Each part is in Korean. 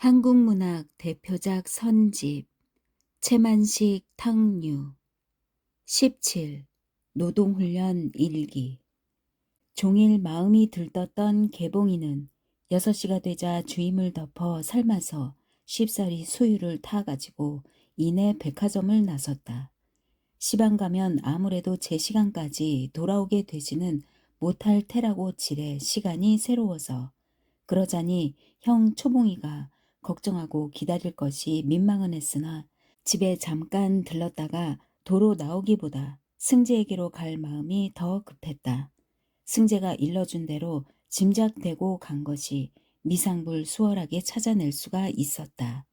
한국문학 대표작 선집 채만식 탕류 17 노동훈련 일기 종일 마음이 들떴던 개봉이는 6시가 되자 주임을 덮어 삶아서 쉽사리 수유를 타가지고 이내 백화점을 나섰다. 시방 가면 아무래도 제 시간까지 돌아오게 되지는 못할 테라고 지레 시간이 새로워서 그러자니 형 초봉이가 걱정하고 기다릴 것이 민망은 했으나 집에 잠깐 들렀다가 도로 나오기보다 승재에게로 갈 마음이 더 급했다. 승재가 일러준 대로 짐작되고 간 것이 미상불 수월하게 찾아낼 수가 있었다.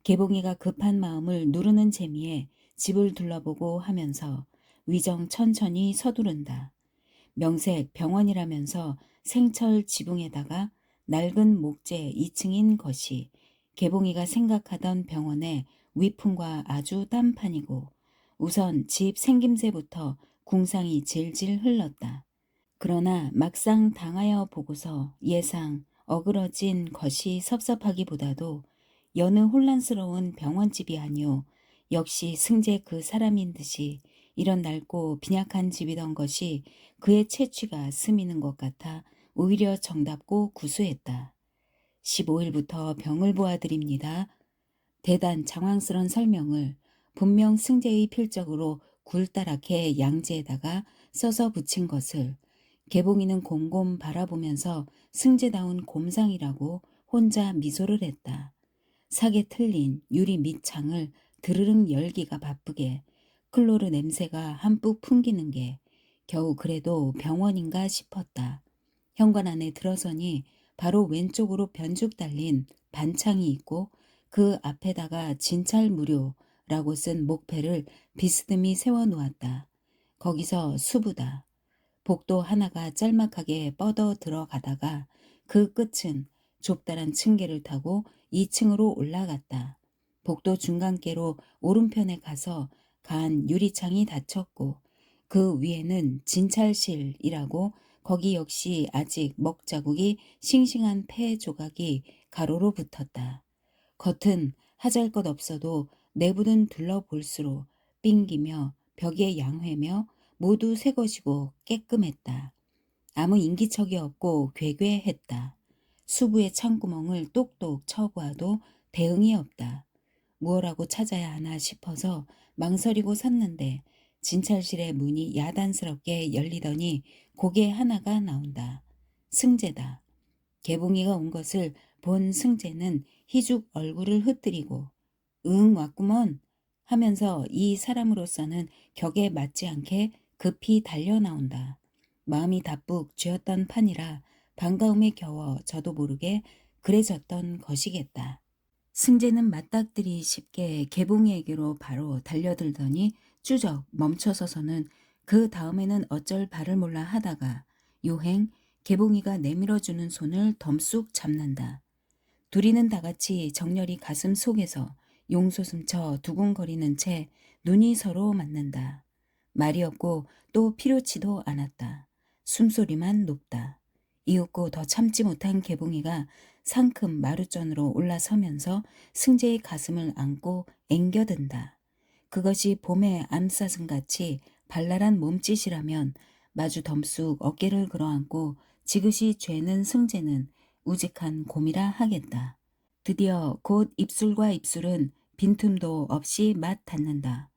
개봉이가 급한 마음을 누르는 재미에 집을 둘러보고 하면서 위정 천천히 서두른다. 명색 병원이라면서 생철 지붕에다가 낡은 목재 2층인 것이 개봉이가 생각하던 병원의 위풍과 아주 딴판이고 우선 집 생김새부터 궁상이 질질 흘렀다. 그러나 막상 당하여 보고서 예상 어그러진 것이 섭섭하기보다도 여느 혼란스러운 병원집이 아니오 역시 승재 그 사람인 듯이 이런 낡고 빈약한 집이던 것이 그의 채취가 스미는 것 같아 오히려 정답고 구수했다. 15일부터 병을 보아드립니다. 대단 장황스런 설명을 분명 승재의 필적으로 굴다랗게 양지에다가 써서 붙인 것을 개봉이는 곰곰 바라보면서 승재다운 곰상이라고 혼자 미소를 했다. 사게 틀린 유리 밑창을 드르륵 열기가 바쁘게 클로르 냄새가 한뿍 풍기는 게 겨우 그래도 병원인가 싶었다. 현관 안에 들어서니 바로 왼쪽으로 변죽 달린 반창이 있고 그 앞에다가 진찰 무료라고 쓴 목패를 비스듬히 세워놓았다. 거기서 수부다. 복도 하나가 짤막하게 뻗어 들어가다가 그 끝은 좁다란 층계를 타고 2층으로 올라갔다. 복도 중간께로 오른편에 가서 간 유리창이 닫혔고 그 위에는 진찰실이라고 거기 역시 아직 먹자국이 싱싱한 폐 조각이 가로로 붙었다. 겉은 하잘것 없어도 내부는 둘러볼수록 삥기며 벽에 양회며 모두 새 것이고 깨끔했다. 아무 인기척이 없고 괴괴했다. 수부의 창구멍을 똑똑 쳐보아도 대응이 없다. 무엇라고 찾아야 하나 싶어서 망설이고 섰는데 진찰실의 문이 야단스럽게 열리더니 고개 하나가 나온다. 승재다. 개봉이가 온 것을 본 승재는 희죽 얼굴을 흐트리고 응 왔구먼 하면서 이 사람으로서는 격에 맞지 않게 급히 달려 나온다. 마음이 다뿍 쥐었던 판이라 반가움에 겨워 저도 모르게 그래졌던 것이겠다. 승재는 맞닥뜨리 쉽게 개봉이에게로 바로 달려들더니 쭈적 멈춰서서는 그 다음에는 어쩔 바를 몰라 하다가 요행 개봉이가 내밀어주는 손을 덤쑥 잡는다. 둘이는 다같이 정렬이 가슴 속에서 용솟음쳐 두근거리는 채 눈이 서로 맞는다. 말이 없고 또 필요치도 않았다. 숨소리만 높다. 이윽고 더 참지 못한 개봉이가 상큼 마루전으로 올라서면서 승재의 가슴을 안고 앵겨든다. 그것이 봄의 암사슴같이 발랄한 몸짓이라면 마주 덤쑥 어깨를 끌어안고 지그시 죄는 승재는 우직한 곰이라 하겠다. 드디어 곧 입술과 입술은 빈틈도 없이 맞 닿는다.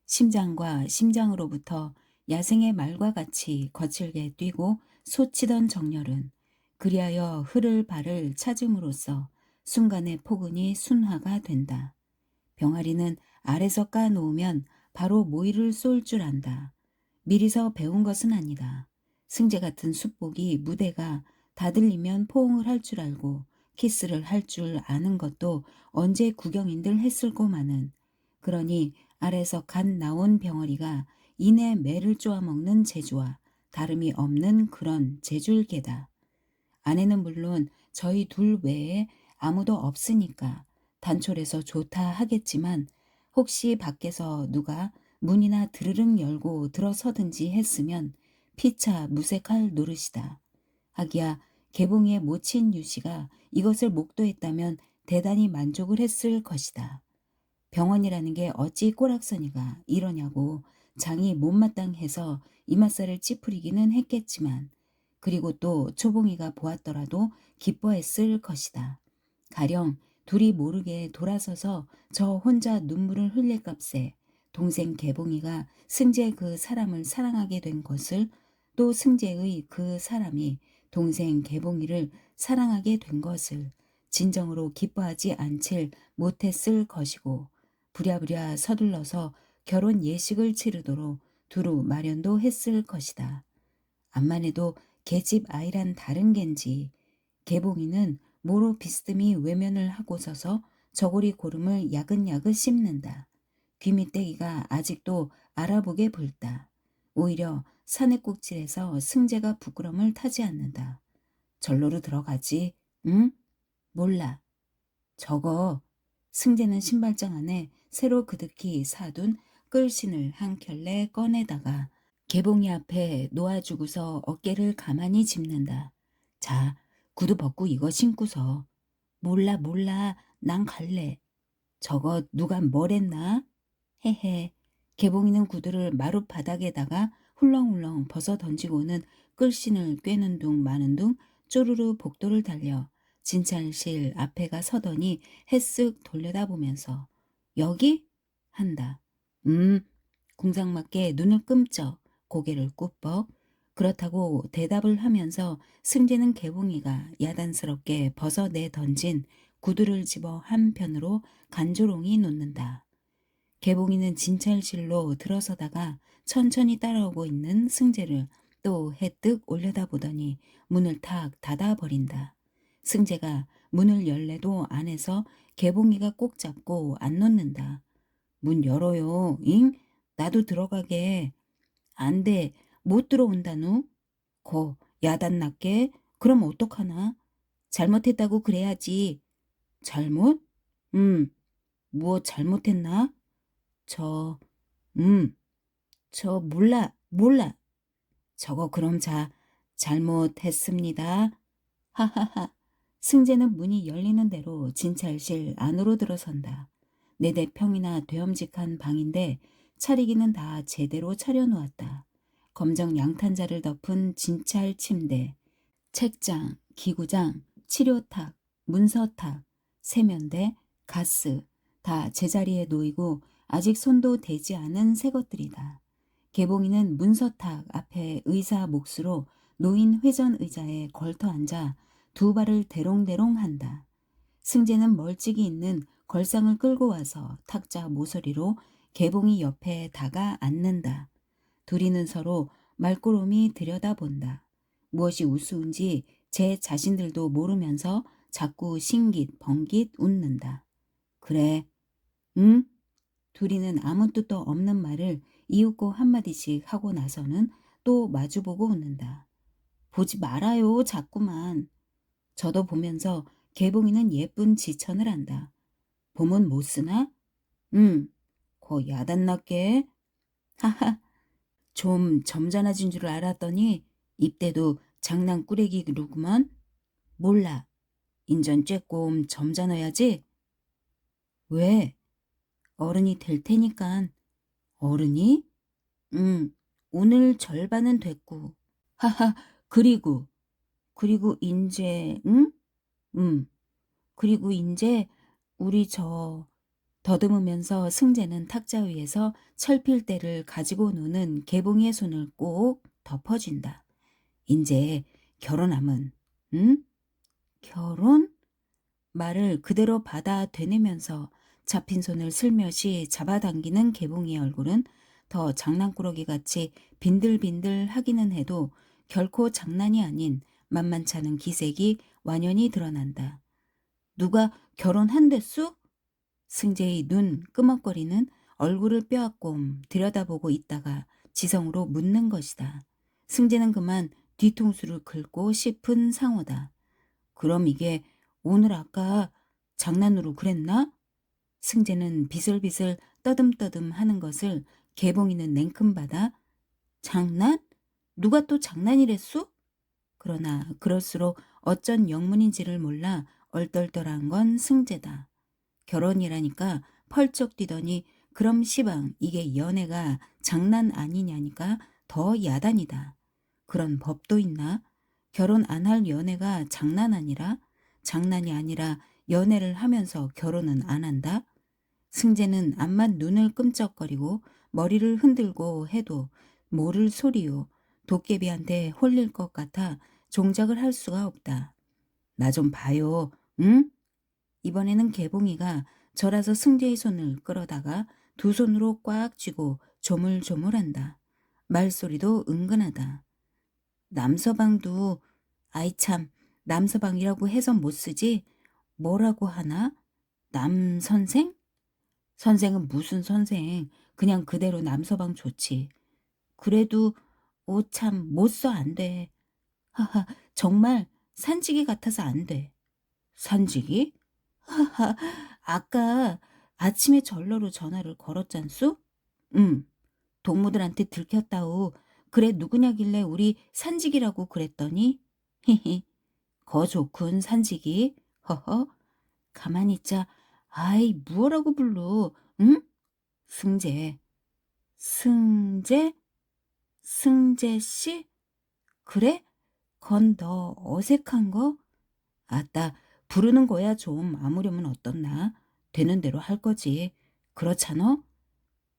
심장과 심장으로부터 야생의 말과 같이 거칠게 뛰고 솟치던 정열은 그리하여 흐를 발을 찾음으로써 순간의 포근이 순화가 된다. 병아리는 알에서 까놓으면 바로 모이를 쏠 줄 안다. 미리서 배운 것은 아니다. 승재 같은 숫복이 무대가 다들리면 포옹을 할 줄 알고 키스를 할 줄 아는 것도 언제 구경인들 했을꼬마는. 그러니 알에서 갓 나온 병아리가 이내 매를 쪼아먹는 재주와 다름이 없는 그런 재줄개다. 아내는 물론 저희 둘 외에 아무도 없으니까 단촐해서 좋다 하겠지만 혹시 밖에서 누가 문이나 드르륵 열고 들어서든지 했으면 피차 무색할 노릇이다. 하기야 개봉이의 모친 유씨가 이것을 목도했다면 대단히 만족을 했을 것이다. 병원이라는 게 어찌 꼬락서니가 이러냐고 장이 못마땅해서 이맛살을 찌푸리기는 했겠지만, 그리고 또 초봉이가 보았더라도 기뻐했을 것이다. 가령 둘이 모르게 돌아서서 저 혼자 눈물을 흘릴 값에 동생 개봉이가 승재 그 사람을 사랑하게 된 것을, 또 승재의 그 사람이 동생 개봉이를 사랑하게 된 것을 진정으로 기뻐하지 않질 못했을 것이고, 부랴부랴 서둘러서 결혼 예식을 치르도록 두루 마련도 했을 것이다. 암만 해도 계집 아이란 다른 겐지, 개봉이는 모로 비스듬히 외면을 하고서서 저고리 고름을 야긋야긋 씹는다. 귀밑대기가 아직도 알아보게 붉다. 오히려 산해꼭질에서 승재가 부끄럼을 타지 않는다. 절로로 들어가지. 응? 몰라. 저거. 승재는 신발장 안에 새로 그득히 사둔 끌신을 한 켤레 꺼내다가 개봉이 앞에 놓아주고서 어깨를 가만히 짚는다. 자, 구두 벗고 이거 신고서. 몰라, 몰라. 난 갈래. 저거 누가 뭐랬나? 헤헤. 개봉이는 구두를 마룻 바닥에다가 훌렁훌렁 벗어 던지고는 끌신을 꿰는 둥 마는 둥 쪼르르 복도를 달려 진찰실 앞에가 서더니 햇쓱 돌려다보면서 여기? 한다. 궁상맞게 눈을 끔쩍 고개를 꾸벅. 그렇다고 대답을 하면서 승재는 개봉이가 야단스럽게 벗어내 던진 구두를 집어 한편으로 간조롱히 놓는다. 개봉이는 진찰실로 들어서다가 천천히 따라오고 있는 승재를 또 해뜩 올려다보더니 문을 탁 닫아버린다. 승재가 문을 열래도 안에서 개봉이가 꼭 잡고 안 놓는다. 문 열어요, 잉? 나도 들어가게. 안 돼, 못 들어온다누? 거, 야단 났게? 그럼 어떡하나? 잘못했다고 그래야지. 잘못? 무엇 잘못했나? 저, 음, 저 몰라. 저거 그럼 잘못했습니다. 하하하. 승재는 문이 열리는 대로 진찰실 안으로 들어선다. 4대 평이나 되엄직한 방인데 차리기는 다 제대로 차려놓았다. 검정 양탄자를 덮은 진찰 침대, 책장, 기구장, 치료탁, 문서탁, 세면대, 가스 다 제자리에 놓이고 아직 손도 대지 않은 새 것들이다. 개봉이는 문서탁 앞에 의자 몫으로 놓인 회전 의자에 걸터 앉아 두 발을 대롱대롱 한다. 승재는 멀찍이 있는 걸상을 끌고 와서 탁자 모서리로 개봉이 옆에 다가 앉는다. 둘이는 서로 말꼬롬이 들여다본다. 무엇이 우스운지 제 자신들도 모르면서 자꾸 싱깃 벙깃 웃는다. 그래, 응? 둘이는 아무 뜻도 없는 말을 이윽고 한마디씩 하고 나서는 또 마주보고 웃는다. 보지 말아요, 자꾸만. 저도 보면서 개봉이는 예쁜 지천을 한다. 봄은 못 쓰나? 거 야단났게. 하하. 좀 점잖아진 줄 알았더니 입대도 장난꾸러기로구먼. 몰라. 인전 쬐꼼 점잖아야지. 왜? 어른이 될 테니깐. 어른이? 오늘 절반은 됐고. 하하. 그리고 인제, 응? 그리고 인제 우리 더듬으면서 승재는 탁자 위에서 철필대를 가지고 노는 개봉이의 손을 꼭 덮어준다. 인제 결혼하면, 응? 결혼? 말을 그대로 받아 되뇌면서 잡힌 손을 슬며시 잡아당기는 개봉이의 얼굴은 더 장난꾸러기같이 빈들빈들 하기는 해도 결코 장난이 아닌 만만치 않은 기색이 완연히 드러난다. 누가 결혼한댔수? 승재의 눈 끄먹거리는 얼굴을 뼈아꼼 들여다보고 있다가 지성으로 묻는 것이다. 승재는 그만 뒤통수를 긁고 싶은 상어다. 그럼 이게 오늘 아까 장난으로 그랬나? 승재는 비슬비슬 떠듬떠듬 하는 것을 개봉이는 냉큼받아 장난? 누가 또 장난이랬수? 그러나 그럴수록 어쩐 영문인지를 몰라 얼떨떨한 건 승재다. 결혼이라니까 펄쩍 뛰더니 그럼 시방 이게 연애가 장난 아니냐니까 더 야단이다. 그런 법도 있나? 결혼 안 할 연애가 장난 아니라 장난이 아니라 연애를 하면서 결혼은 안 한다? 승재는 암만 눈을 끔쩍거리고 머리를 흔들고 해도 모를 소리요. 도깨비한테 홀릴 것 같아 종작을 할 수가 없다. 나 좀 봐요. 응? 이번에는 개봉이가 절아서 승재의 손을 끌어다가 두 손으로 꽉 쥐고 조물조물한다. 말소리도 은근하다. 남서방도 아이 참 남서방이라고 해서 못 쓰지 뭐라고 하나? 남선생? 선생은 무슨 선생 그냥 그대로 남서방 좋지. 그래도 오 참 못 써 안 돼. 하하 정말 산지기 같아서 안 돼. 산지기? 하하 아까 아침에 절로로 전화를 걸었잖수? 응. 동무들한테 들켰다오. 그래 누구냐길래 우리 산지기라고 그랬더니 히히 거 좋군 산지기. 허허 가만히 있자. 아이 무엇라고 불러. 응? 승재. 승재? 승재 씨? 그래? 건 너 어색한 거? 아따 부르는 거야 좀 아무렴은 어떻나. 되는 대로 할 거지. 그렇잖아?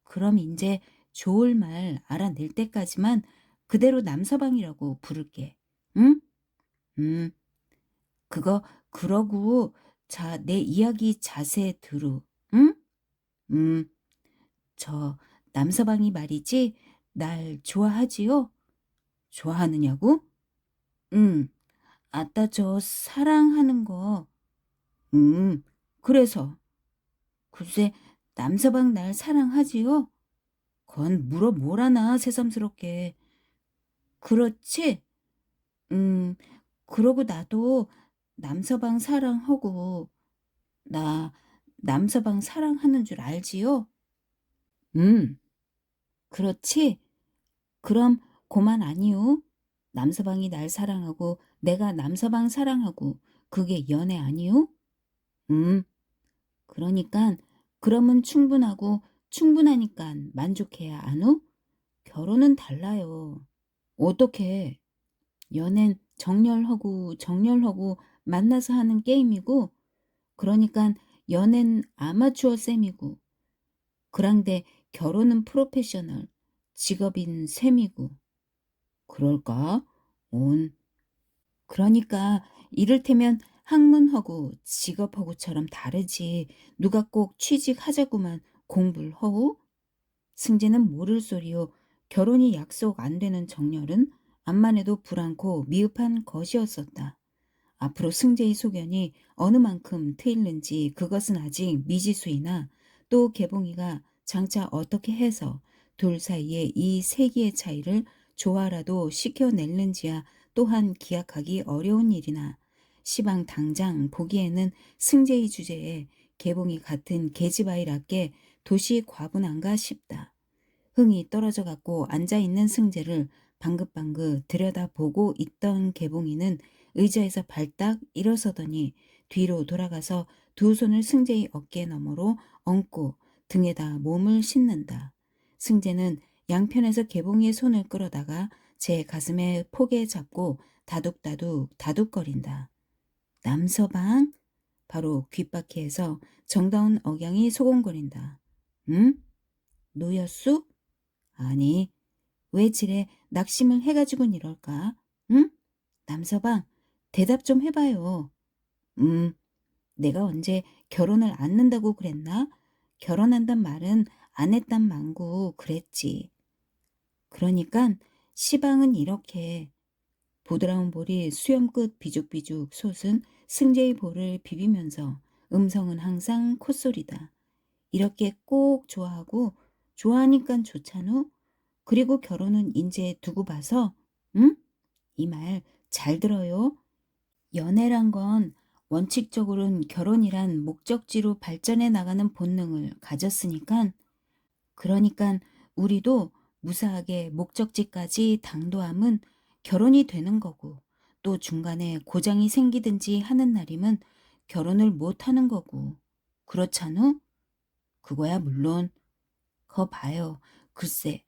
그럼 인제 좋을 말 알아낼 때까지만 그대로 남서방이라고 부를게. 응? 음. 그거 그러고 자 내 이야기 자세히 들어. 응? 음. 저 남서방이 말이지 날 좋아하지요? 좋아하느냐고? 응. 아따 저 사랑하는 거. 음. 그래서 글쎄 남서방 날 사랑하지요? 건 물어보라나 새삼스럽게. 그렇지? 음. 그러고 나도 남서방 사랑하고 나 남서방 사랑하는 줄 알지요? 음. 그렇지? 그럼 고만 아니요. 남서방이 날 사랑하고 내가 남서방 사랑하고 그게 연애 아니요? 음. 그러니깐 그러면 충분하고 충분하니깐 만족해야 아노? 결혼은 달라요. 어떻게? 연애는 정열하고 정열하고 만나서 하는 게임이고 그러니깐 연애는 아마추어 셈이고 그랑데 결혼은 프로페셔널 직업인 셈이고 그럴까? 온 그러니까 이를테면 학문하고 직업하고처럼 다르지 누가 꼭 취직하자고만 공부를 허우? 승재는 모를 소리요. 결혼이 약속 안 되는 정열은 암만 해도 불안고 미흡한 것이었었다. 앞으로 승재의 소견이 어느 만큼 트일는지 그것은 아직 미지수이나 또 개봉이가 장차 어떻게 해서 둘 사이의 이 세기의 차이를 조화라도 시켜낼는지야 또한 기약하기 어려운 일이나 시방 당장 보기에는 승재의 주제에 개봉이 같은 계집아이랍게 도시 과분한가 싶다. 흥이 떨어져 갖고 앉아있는 승재를 방긋방긋 들여다보고 있던 개봉이는 의자에서 발딱 일어서더니 뒤로 돌아가서 두 손을 승재의 어깨 너머로 얹고 등에다 몸을 싣는다. 승재는 양편에서 개봉이의 손을 끌어다가 제 가슴에 포개 잡고 다둑다둑 다둑거린다. 남서방? 바로 귓바퀴에서 정다운 억양이 소곤거린다. 응? 노였수? 아니, 왜 지레 낙심을 해가지고는 이럴까? 응? 남서방, 대답 좀 해봐요. 음, 내가 언제 결혼을 않는다고 그랬나? 결혼한단 말은 안 했단 망구 그랬지. 그러니깐 시방은 이렇게 보드라운 볼이 수염 끝 비죽비죽 솟은 승재의 볼을 비비면서 음성은 항상 콧소리다. 이렇게 꼭 좋아하고 좋아하니깐 좋잖아. 그리고 결혼은 인제 두고 봐서 응? 이 말 잘 들어요. 연애란 건 원칙적으로는 결혼이란 목적지로 발전해 나가는 본능을 가졌으니깐 그러니깐 우리도 무사하게 목적지까지 당도함은 결혼이 되는 거고 또 중간에 고장이 생기든지 하는 날이면 결혼을 못 하는 거고. 그렇잖아? 그거야 물론. 거 봐요. 글쎄,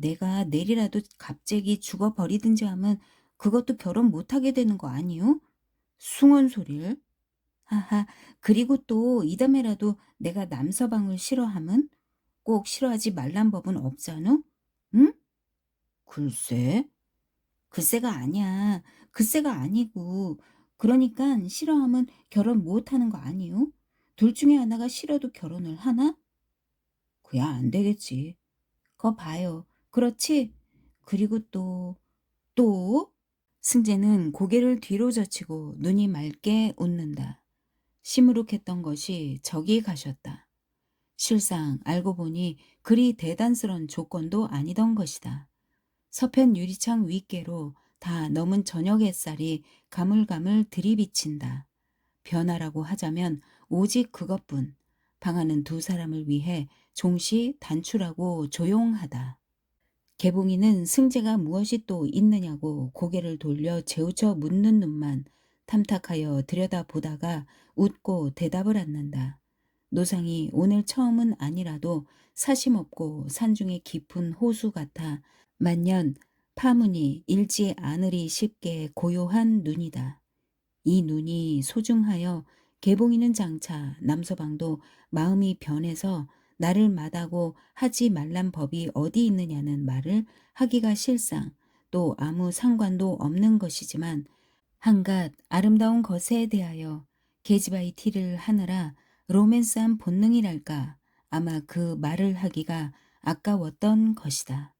내가 내일이라도 갑자기 죽어버리든지 하면 그것도 결혼 못 하게 되는 거 아니요? 숭언 소리를. 하하, 그리고 또 이담에라도 내가 남서방을 싫어함은? 꼭 싫어하지 말란 법은 없잖아? 응? 글쎄. 글쎄가 아니야. 글쎄가 아니고. 그러니깐 싫어하면 결혼 못 하는 거 아니요? 둘 중에 하나가 싫어도 결혼을 하나? 그야 안 되겠지. 거 봐요. 그렇지? 그리고 또? 승재는 고개를 뒤로 젖히고 눈이 맑게 웃는다. 시무룩했던 것이 저기 가셨다. 실상 알고 보니 그리 대단스런 조건도 아니던 것이다. 서편 유리창 윗개로 다 넘은 저녁 햇살이 가물가물 들이비친다. 변화라고 하자면 오직 그것뿐. 방 안은 두 사람을 위해 종시 단출하고 조용하다. 개봉이는 승재가 무엇이 또 있느냐고 고개를 돌려 재우쳐 묻는 눈만 탐탁하여 들여다보다가 웃고 대답을 않는다. 노상이 오늘 처음은 아니라도 사심없고 산중에 깊은 호수 같아 만년 파문이 일지 않으리 쉽게 고요한 눈이다. 이 눈이 소중하여 개봉이는 장차 남서방도 마음이 변해서 나를 마다고 하지 말란 법이 어디 있느냐는 말을 하기가 실상 또 아무 상관도 없는 것이지만 한갓 아름다운 것에 대하여 계집아이 티를 하느라 로맨스한 본능이랄까 아마 그 말을 하기가 아까웠던 것이다.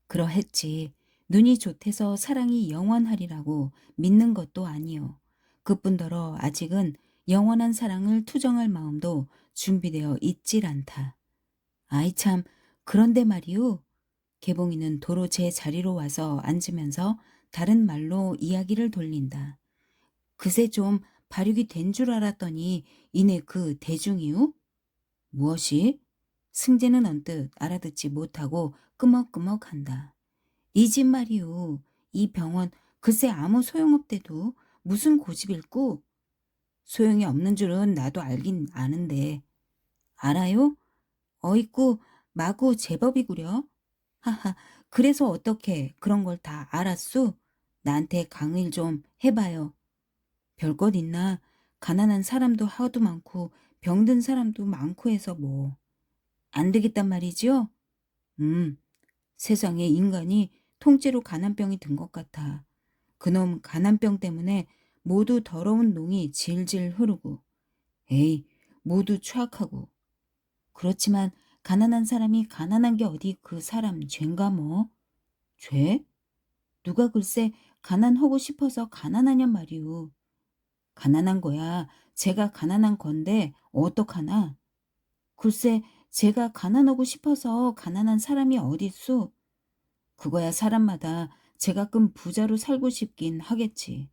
그러했지. 눈이 좋대서 사랑이 영원하리라고 믿는 것도 아니요. 그뿐더러 아직은 영원한 사랑을 투정할 마음도 준비되어 있질 않다. 아이 참, 그런데 말이오. 개봉이는 도로 제 자리로 와서 앉으면서 다른 말로 이야기를 돌린다. 그새 좀 발육이 된 줄 알았더니 이내 그 대중이요? 무엇이? 승재는 언뜻 알아듣지 못하고 끄먹끄먹한다. 이 집 말이오. 이 병원 글쎄 아무 소용없대도 무슨 고집일꼬? 소용이 없는 줄은 나도 알긴 아는데. 알아요? 어이쿠 마구 제법이구려. 하하 그래서 어떻게 그런 걸 다 알았소? 나한테 강의 좀 해봐요. 별것 있나? 가난한 사람도 하도 많고 병든 사람도 많고 해서 뭐. 안 되겠단 말이지요? 음. 세상에 인간이 통째로 간암병이 든 것 같아. 그놈 간암병 때문에 모두 더러운 농이 질질 흐르고, 에이, 모두 추악하고. 그렇지만 가난한 사람이 가난한 게 어디 그 사람 죄인가 뭐? 죄? 누가 글쎄 가난하고 싶어서 가난하냔 말이오. 가난한 거야. 제가 가난한 건데 어떡하나? 글쎄 제가 가난하고 싶어서 가난한 사람이 어딨소? 그거야 사람마다 제가끔 부자로 살고 싶긴 하겠지.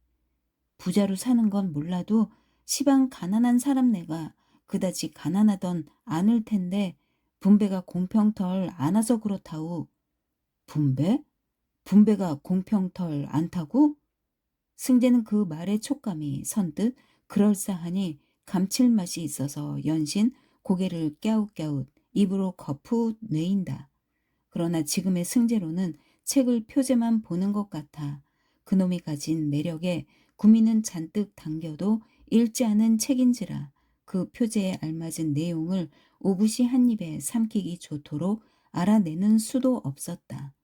부자로 사는 건 몰라도 시방 가난한 사람 내가 그다지 가난하던 않을 텐데 분배가 공평털 안 와서 그렇다우. 분배? 분배가 공평털 않다고? 승재는 그 말의 촉감이 선뜻 그럴싸하니 감칠맛이 있어서 연신 고개를 깨웃깨웃 입으로 거푸 내인다. 그러나 지금의 승재로는 책을 표제만 보는 것 같아 그놈이 가진 매력에 구미는 잔뜩 당겨도 읽지 않은 책인지라 그 표제에 알맞은 내용을 오붓이 한 입에 삼키기 좋도록 알아내는 수도 없었다.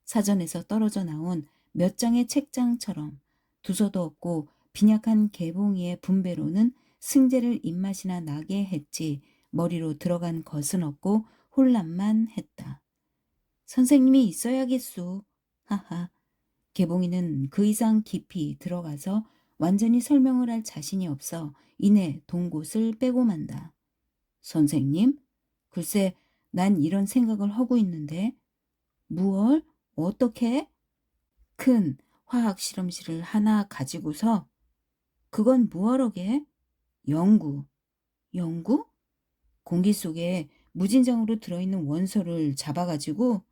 사전에서 떨어져 나온 몇 장의 책장처럼 두서도 없고 빈약한 개봉이의 분배로는 승재를 입맛이나 나게 했지 머리로 들어간 것은 없고 혼란만 했다. 선생님이 있어야겠소. 하하. 개봉이는 그 이상 깊이 들어가서 완전히 설명을 할 자신이 없어 이내 동곳을 빼고 만다. 선생님? 글쎄 난 이런 생각을 하고 있는데. 무얼? 어떻게? 큰 화학 실험실을 하나 가지고서 그건 무얼어게? 연구. 연구? 공기 속에 무진장으로 들어있는 원소를 잡아가지고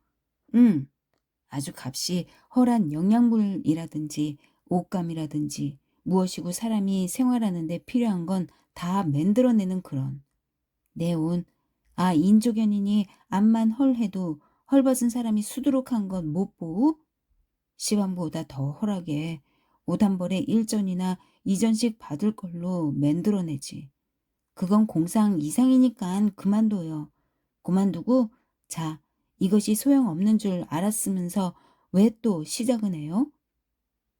아주 값이 헐한 영양분이라든지 옷감이라든지 무엇이고 사람이 생활하는 데 필요한 건 다 만들어내는 그런 네온. 아 인조견이니 암만 헐해도 헐벗은 사람이 수두룩한 건 못 보우? 시간보다 더 헐하게 5단벌의 일전이나 이전씩 받을 걸로 만들어내지. 그건 공상 이상이니깐 그만둬요. 그만두고 자 이것이 소용없는 줄 알았으면서 왜 또 시작은 해요?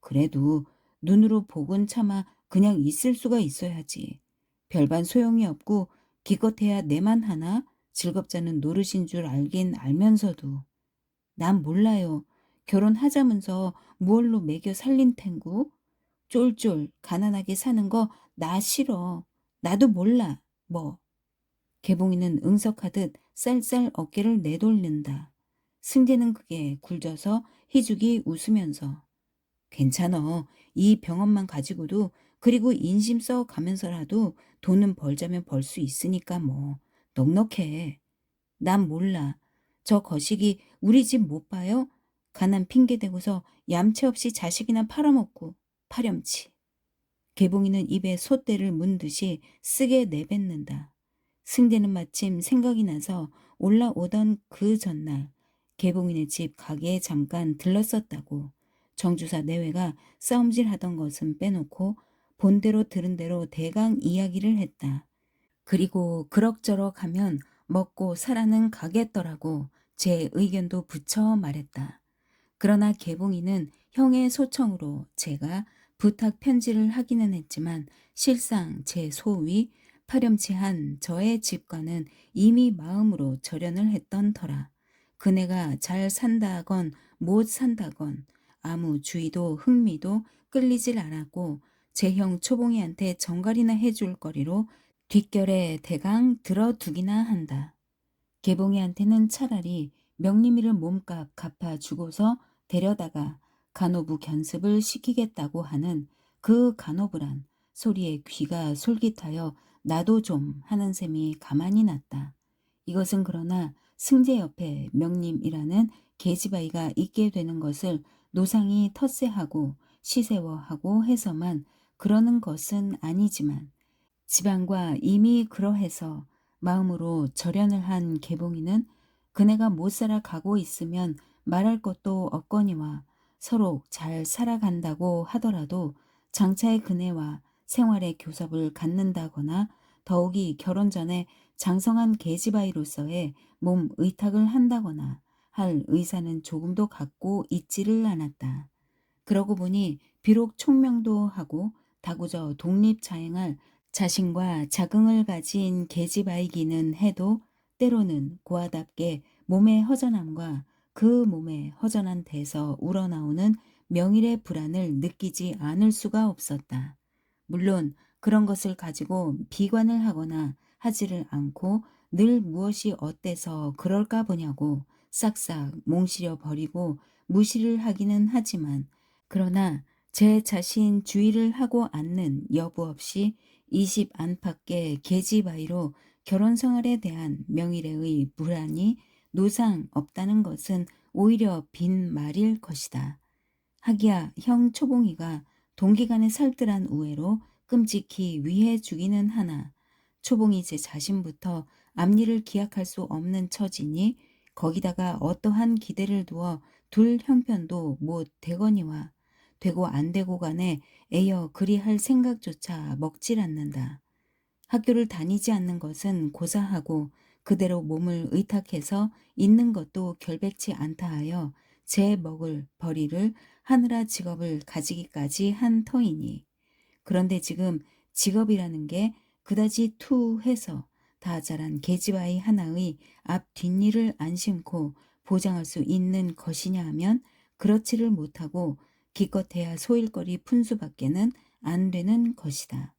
그래도 눈으로 보곤 차마 그냥 있을 수가 있어야지. 별반 소용이 없고 기껏해야 내만 하나 즐겁자는 노릇인 줄 알긴 알면서도 난 몰라요. 결혼하자면서 무얼로 먹여 살린 탱고 쫄쫄 가난하게 사는 거 나 싫어. 나도 몰라. 뭐. 개봉이는 응석하듯 쌀쌀 어깨를 내돌린다. 승재는 그게 굴져서 희죽이 웃으면서 괜찮어. 이 병원만 가지고도 그리고 인심 써 가면서라도 돈은 벌자면 벌 수 있으니까 뭐. 넉넉해. 난 몰라. 저 거식이 우리 집 못 봐요? 가난 핑계 대고서 얌체 없이 자식이나 팔아먹고 파렴치. 개봉이는 입에 솥대를 문 듯이 쓰게 내뱉는다. 승대는 마침 생각이 나서 올라오던 그 전날 개봉이네 집 가게에 잠깐 들렀었다고. 정주사 내외가 싸움질하던 것은 빼놓고 본대로 들은 대로 대강 이야기를 했다. 그리고 그럭저럭 하면 먹고 살아는 가겠더라고 제 의견도 붙여 말했다. 그러나 개봉이는 형의 소청으로 제가 부탁 편지를 하기는 했지만 실상 제 소위 파렴치한 저의 집과는 이미 마음으로 절연을 했던 터라 그네가 잘 산다건 못 산다건 아무 주의도 흥미도 끌리질 않았고 제 형 초봉이한테 정갈이나 해줄 거리로 뒷결에 대강 들어두기나 한다. 개봉이한테는 차라리 명림이를 몸값 갚아주고서 데려다가 간호부 견습을 시키겠다고 하는 그 간호부란 소리에 귀가 솔깃하여 나도 좀 하는 셈이 가만히 났다. 이것은 그러나 승재 옆에 명림이라는 계집아이가 있게 되는 것을 노상이 텃세하고 시세워하고 해서만 그러는 것은 아니지만 지방과 이미 그러해서 마음으로 절연을 한 개봉이는 그네가 못 살아 가고 있으면 말할 것도 없거니와 서로 잘 살아간다고 하더라도 장차의 그네와 생활의 교섭을 갖는다거나 더욱이 결혼 전에 장성한 계집아이로서의 몸 의탁을 한다거나 할 의사는 조금도 갖고 있지를 않았다. 그러고 보니 비록 총명도 하고 다구저 독립자행할 자신과 자긍을 가진 계집아이기는 해도 때로는 고아답게 몸의 허전함과 그 몸의 허전한 데서 우러나오는 명일의 불안을 느끼지 않을 수가 없었다. 물론 그런 것을 가지고 비관을 하거나 하지를 않고 늘 무엇이 어때서 그럴까 보냐고 싹싹 몽실여 버리고 무시를 하기는 하지만 그러나 제 자신 주의를 하고 않는 여부 없이 20 안팎의 계집아이로 결혼 생활에 대한 명일의 불안이 노상 없다는 것은 오히려 빈말일 것이다. 하기야 형 초봉이가 동기간에 살뜰한 우애로 끔찍히 위해 주기는 하나 초봉이 제 자신부터 앞일을 기약할 수 없는 처지니 거기다가 어떠한 기대를 두어 둘 형편도 못 되거니와 되고 안 되고 간에 애여 그리할 생각조차 먹질 않는다. 학교를 다니지 않는 것은 고사하고 그대로 몸을 의탁해서 있는 것도 결백치 않다 하여 제 먹을 벌이를 하느라 직업을 가지기까지 한 터이니 그런데 지금 직업이라는 게 그다지 투해서 다 자란 계집아이 하나의 앞 뒷일을 안심코 보장할 수 있는 것이냐 하면 그렇지를 못하고 기껏해야 소일거리 푼수밖에는 안 되는 것이다.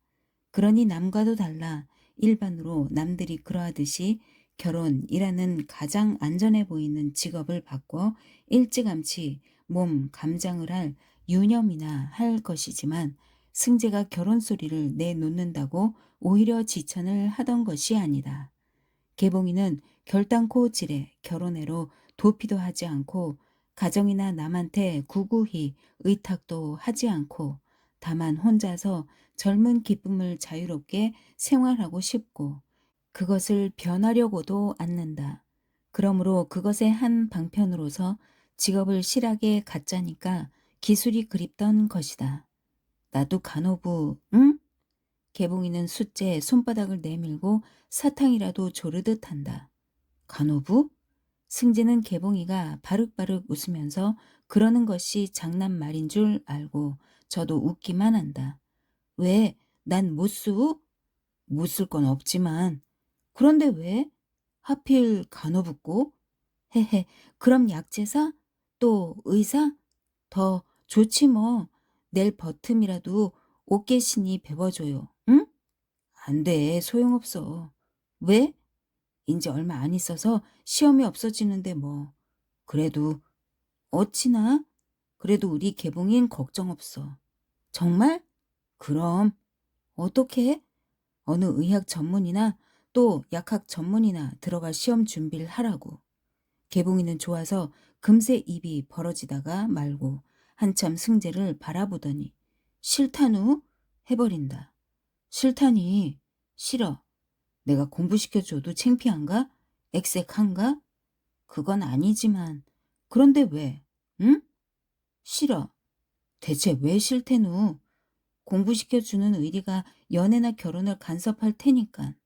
그러니 남과도 달라 일반으로 남들이 그러하듯이 결혼이라는 가장 안전해 보이는 직업을 바꿔 일찌감치 몸 감장을 할 유념이나 할 것이지만 승재가 결혼 소리를 내놓는다고 오히려 지천을 하던 것이 아니다. 개봉이는 결단코 지레 결혼해로 도피도 하지 않고 가정이나 남한테 구구히 의탁도 하지 않고 다만 혼자서 젊은 기쁨을 자유롭게 생활하고 싶고 그것을 변하려고도 않는다. 그러므로 그것의 한 방편으로서 직업을 실하게 갖자니까 기술이 그립던 것이다. 나도 간호부, 응? 개봉이는 숫제 손바닥을 내밀고 사탕이라도 조르듯 한다. 간호부? 승재는 개봉이가 바르바르 웃으면서 그러는 것이 장난말인 줄 알고 저도 웃기만 한다. 왜? 난 못 쓰? 못 쓸 건 없지만. 그런데 왜? 하필 간호부고? 헤헤, 그럼 약제사? 또 의사? 더 좋지 뭐. 낼 버틈이라도 옷개신이 배워줘요. 응? 안 돼. 소용없어. 왜? 인제 얼마 안 있어서 시험이 없어지는데 뭐. 그래도 어찌나? 그래도 우리 개봉인 걱정 없어. 정말? 그럼. 어떻게? 어느 의학 전문이나 또 약학 전문이나 들어갈 시험 준비를 하라고. 개봉이는 좋아서 금세 입이 벌어지다가 말고 한참 승재를 바라보더니 싫다누? 해버린다. 싫다니. 싫어. 내가 공부시켜줘도 창피한가? 액색한가? 그건 아니지만. 그런데 왜? 응? 싫어. 대체 왜 싫대누? 공부시켜주는 의리가 연애나 결혼을 간섭할 테니깐.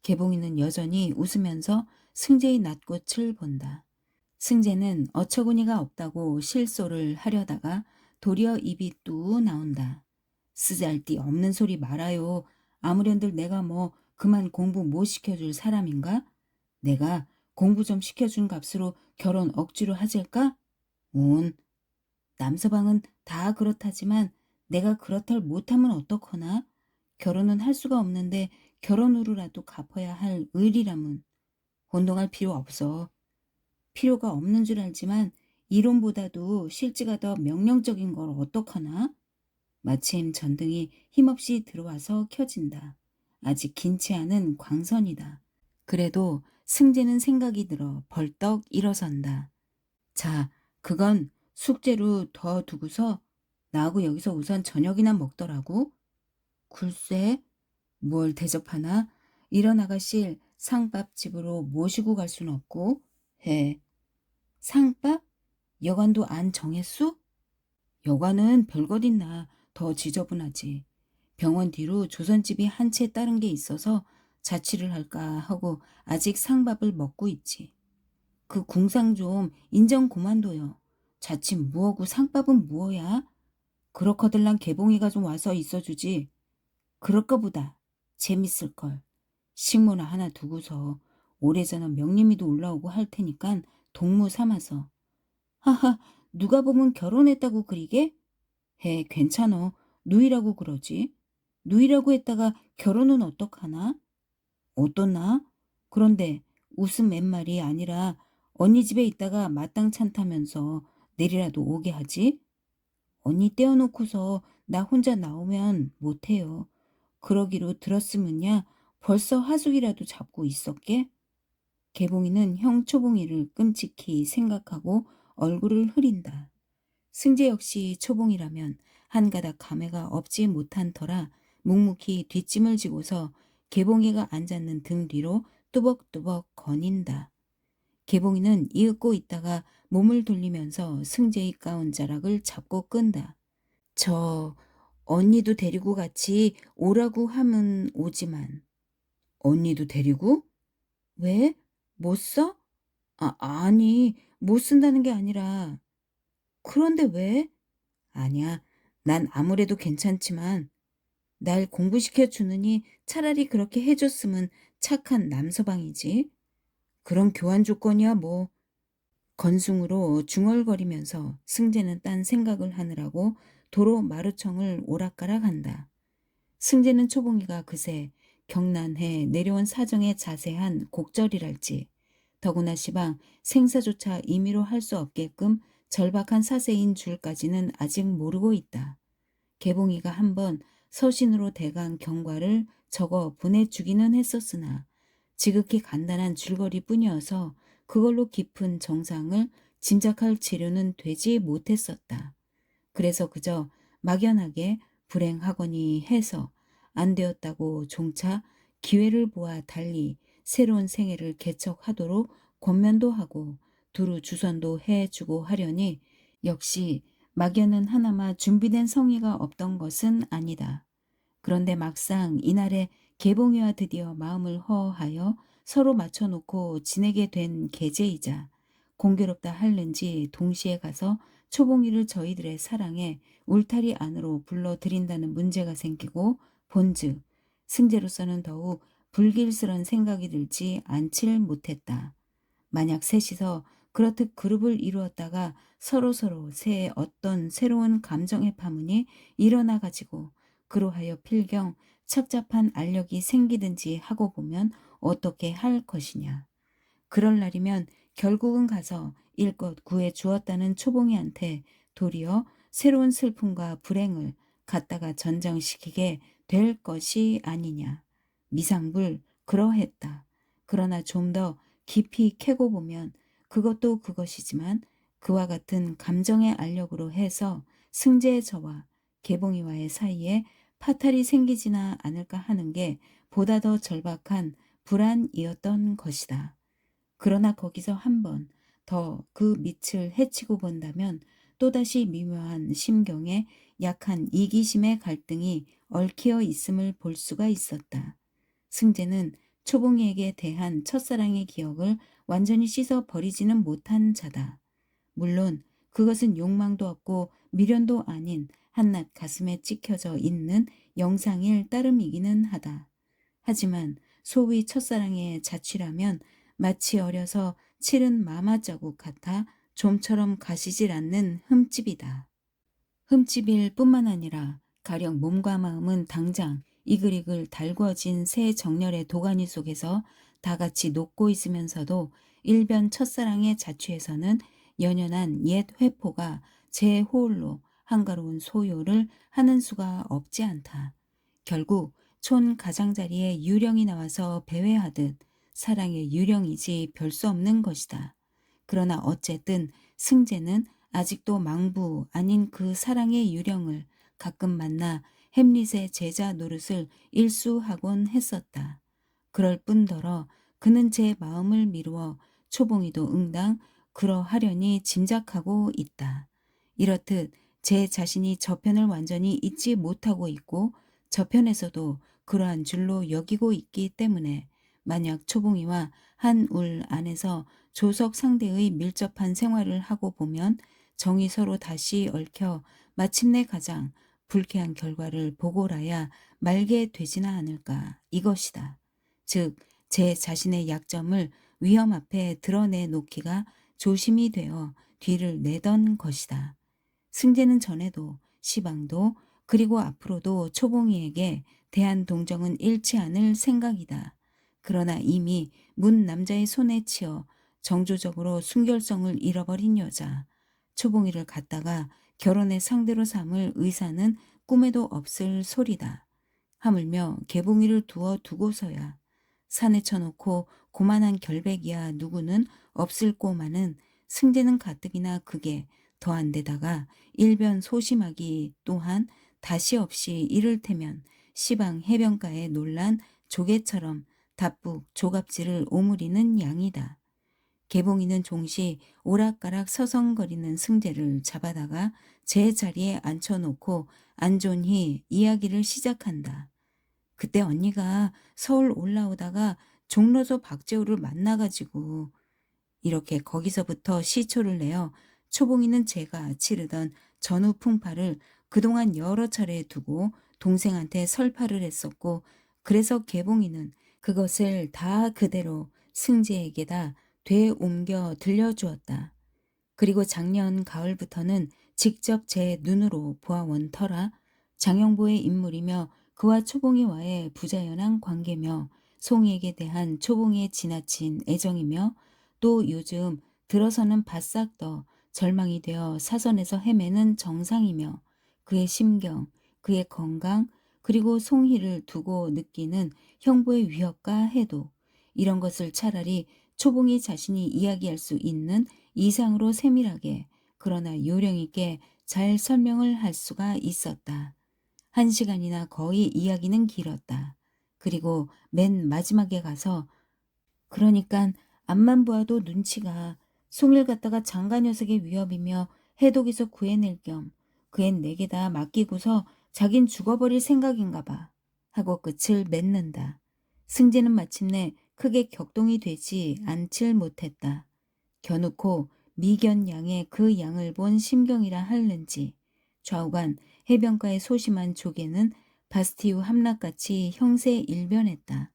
개봉이는 여전히 웃으면서 승재의 낯꽃을 본다. 승재는 어처구니가 없다고 실소를 하려다가 도리어 입이 뚝 나온다. 쓰잘데 없는 소리 말아요. 아무렴들 내가 뭐 그만 공부 못 시켜줄 사람인가? 내가 공부 좀 시켜준 값으로 결혼 억지로 하질까? 온. 남서방은 다 그렇다지만 내가 그렇다를 못하면 어떡하나? 결혼은 할 수가 없는데 결혼으로라도 갚아야 할 의리라면 혼동할 필요 없어. 필요가 없는 줄 알지만 이론보다도 실지가 더 명령적인 걸 어떡하나? 마침 전등이 힘없이 들어와서 켜진다. 아직 긴치 않은 광선이다. 그래도 승재는 생각이 들어 벌떡 일어선다. 자, 그건 숙제로 더 두고서 나하고 여기서 우선 저녁이나 먹더라고. 글쎄, 뭘 대접하나? 이런 아가씨를 상밥집으로 모시고 갈 순 없고. 해. 상밥? 여관도 안 정했수? 여관은 별것 있나 더 지저분하지. 병원 뒤로 조선집이 한 채 따른 게 있어서 자취를 할까 하고 아직 상밥을 먹고 있지. 그 궁상 좀 인정 그만둬요. 자취 뭐하고 상밥은 뭐야? 그렇거들랑 개봉이가 좀 와서 있어주지. 그럴 거보다 재밌을걸. 식모나 하나 두고서 오래전에 명림이도 올라오고 할 테니깐 동무 삼아서. 하하, 누가 보면 결혼했다고 그리게? 해, 괜찮어. 누이라고 그러지. 누이라고 했다가 결혼은 어떡하나? 어떠나? 그런데 웃음 몇 말이 아니라 언니 집에 있다가 마땅 찬다면서 내리라도 오게 하지? 언니 떼어놓고서 나 혼자 나오면 못해요. 그러기로 들었으면야 벌써 하숙이라도 잡고 있었게? 개봉이는 형 초봉이를 끔찍히 생각하고 얼굴을 흐린다. 승재 역시 초봉이라면 한 가닥 감회가 없지 못한 터라 묵묵히 뒷짐을 지고서 개봉이가 앉았는 등 뒤로 뚜벅뚜벅 거닌다. 개봉이는 이윽고 있다가 몸을 돌리면서 승재의 가운 자락을 잡고 끈다. 저 언니도 데리고 같이 오라고 하면 오지만. 언니도 데리고? 왜? 못 써? 아니, 못 쓴다는 게 아니라. 그런데 왜? 아니야, 난 아무래도 괜찮지만 날 공부시켜 주느니 차라리 그렇게 해줬으면 착한 남서방이지. 그런 교환 조건이야 뭐. 건숭으로 중얼거리면서 승재는 딴 생각을 하느라고 도로 마루청을 오락가락한다. 승재는 초봉이가 그새 경난해 내려온 사정에 자세한 곡절이랄지 더구나 시방 생사조차 임의로 할 수 없게끔 절박한 사세인 줄까지는 아직 모르고 있다. 개봉이가 한번 서신으로 대강 경과를 적어 보내주기는 했었으나 지극히 간단한 줄거리뿐이어서 그걸로 깊은 정상을 짐작할 재료는 되지 못했었다. 그래서 그저 막연하게 불행하거니 해서 안 되었다고 종차 기회를 보아 달리 새로운 생애를 개척하도록 권면도 하고 두루 주선도 해주고 하려니 역시 막연은 하나마 준비된 성의가 없던 것은 아니다. 그런데 막상 이날에 개봉이와 드디어 마음을 허하여 서로 맞춰놓고 지내게 된 계제이자 공교롭다 할는지 동시에 가서 초봉이를 저희들의 사랑에 울타리 안으로 불러들인다는 문제가 생기고 본즉 승재로서는 더욱 불길스런 생각이 들지 않질 못했다. 만약 셋이서 그렇듯 그룹을 이루었다가 서로서로 새 어떤 새로운 감정의 파문이 일어나 가지고 그로하여 필경 착잡한 알력이 생기든지 하고 보면 어떻게 할 것이냐. 그럴 날이면 결국은 가서 일껏 구해 주었다는 초봉이한테 도리어 새로운 슬픔과 불행을 갖다가 전장시키게 될 것이 아니냐. 미상불 그러했다. 그러나 좀 더 깊이 캐고 보면 그것도 그것이지만 그와 같은 감정의 알력으로 해서 승재의 저와 개봉이와의 사이에 파탈이 생기지나 않을까 하는 게 보다 더 절박한 불안이었던 것이다. 그러나 거기서 한 번 더 그 밑을 헤치고 본다면 또다시 미묘한 심경에 약한 이기심의 갈등이 얽혀 있음을 볼 수가 있었다. 승재는 초봉이에게 대한 첫사랑의 기억을 완전히 씻어 버리지는 못한 자다. 물론 그것은 욕망도 없고 미련도 아닌 한낱 가슴에 찍혀져 있는 영상일 따름이기는 하다. 하지만 소위 첫사랑의 자취라면 마치 어려서 치른 마마 자국 같아 좀처럼 가시질 않는 흠집이다. 흠집일 뿐만 아니라 가령 몸과 마음은 당장 이글이글 달구어진 새 정열의 도가니 속에서 다 같이 녹고 있으면서도 일변 첫사랑의 자취에서는 연연한 옛 회포가 제 호울로 한가로운 소요를 하는 수가 없지 않다. 결국 촌 가장자리에 유령이 나와서 배회하듯 사랑의 유령이지 별 수 없는 것이다. 그러나 어쨌든 승재는 아직도 망부 아닌 그 사랑의 유령을 가끔 만나 햄릿의 제자 노릇을 일수하곤 했었다. 그럴 뿐더러 그는 제 마음을 미루어 초봉이도 응당 그러하려니 짐작하고 있다. 이렇듯 제 자신이 저편을 완전히 잊지 못하고 있고 저편에서도 그러한 줄로 여기고 있기 때문에 만약 초봉이와 한 울 안에서 조석 상대의 밀접한 생활을 하고 보면 정이 서로 다시 얽혀 마침내 가장 불쾌한 결과를 보고라야 말게 되지나 않을까 이것이다. 즉, 제 자신의 약점을 위험 앞에 드러내 놓기가 조심이 되어 뒤를 내던 것이다. 승재는 전에도 시방도 그리고 앞으로도 초봉이에게 대한 동정은 잃지 않을 생각이다. 그러나 이미 문 남자의 손에 치여 정조적으로 순결성을 잃어버린 여자 초봉이를 갖다가 결혼의 상대로 삼을 의사는 꿈에도 없을 소리다. 하물며 개봉이를 두어 두고서야 산에 쳐놓고 고만한 결백이야 누구는 없을 꼬마는 승재는 가뜩이나 그게 더한 데다가 일변 소심하기 또한 다시 없이 이를테면 시방 해변가에 놀란 조개처럼 답북 조갑지를 오므리는 양이다. 개봉이는 종시 오락가락 서성거리는 승재를 잡아다가 제 자리에 앉혀놓고 안존히 이야기를 시작한다. 그때 언니가 서울 올라오다가 종로서 박재호를 만나가지고 이렇게 거기서부터 시초를 내어 초봉이는 제가 치르던 전후 풍파를 그동안 여러 차례 두고 동생한테 설파를 했었고 그래서 개봉이는 그것을 다 그대로 승재에게다 되옮겨 들려주었다. 그리고 작년 가을부터는 직접 제 눈으로 보아온 터라 장영보의 인물이며 그와 초봉이와의 부자연한 관계며 송이에게 대한 초봉이의 지나친 애정이며 또 요즘 들어서는 바싹 더 절망이 되어 사선에서 헤매는 정상이며 그의 심경, 그의 건강 그리고 송이를 두고 느끼는 형부의 위협과 해도 이런 것을 차라리 초봉이 자신이 이야기할 수 있는 이상으로 세밀하게 그러나 요령 있게 잘 설명을 할 수가 있었다. 1시간이나 거의 이야기는 길었다. 그리고 맨 마지막에 가서 그러니깐 앞만 보아도 눈치가 송일 갖다가 장가 녀석의 위협이며 해독에서 구해낼 겸 그앤 내게다 맡기고서 자긴 죽어버릴 생각인가 봐 하고 끝을 맺는다. 승재는 마침내 크게 격동이 되지 않질 못했다. 겨누고 미견 양의 그 양을 본 심경이라 할는지 좌우간 해변가의 소심한 조개는 바스티유 함락같이 형세 일변했다.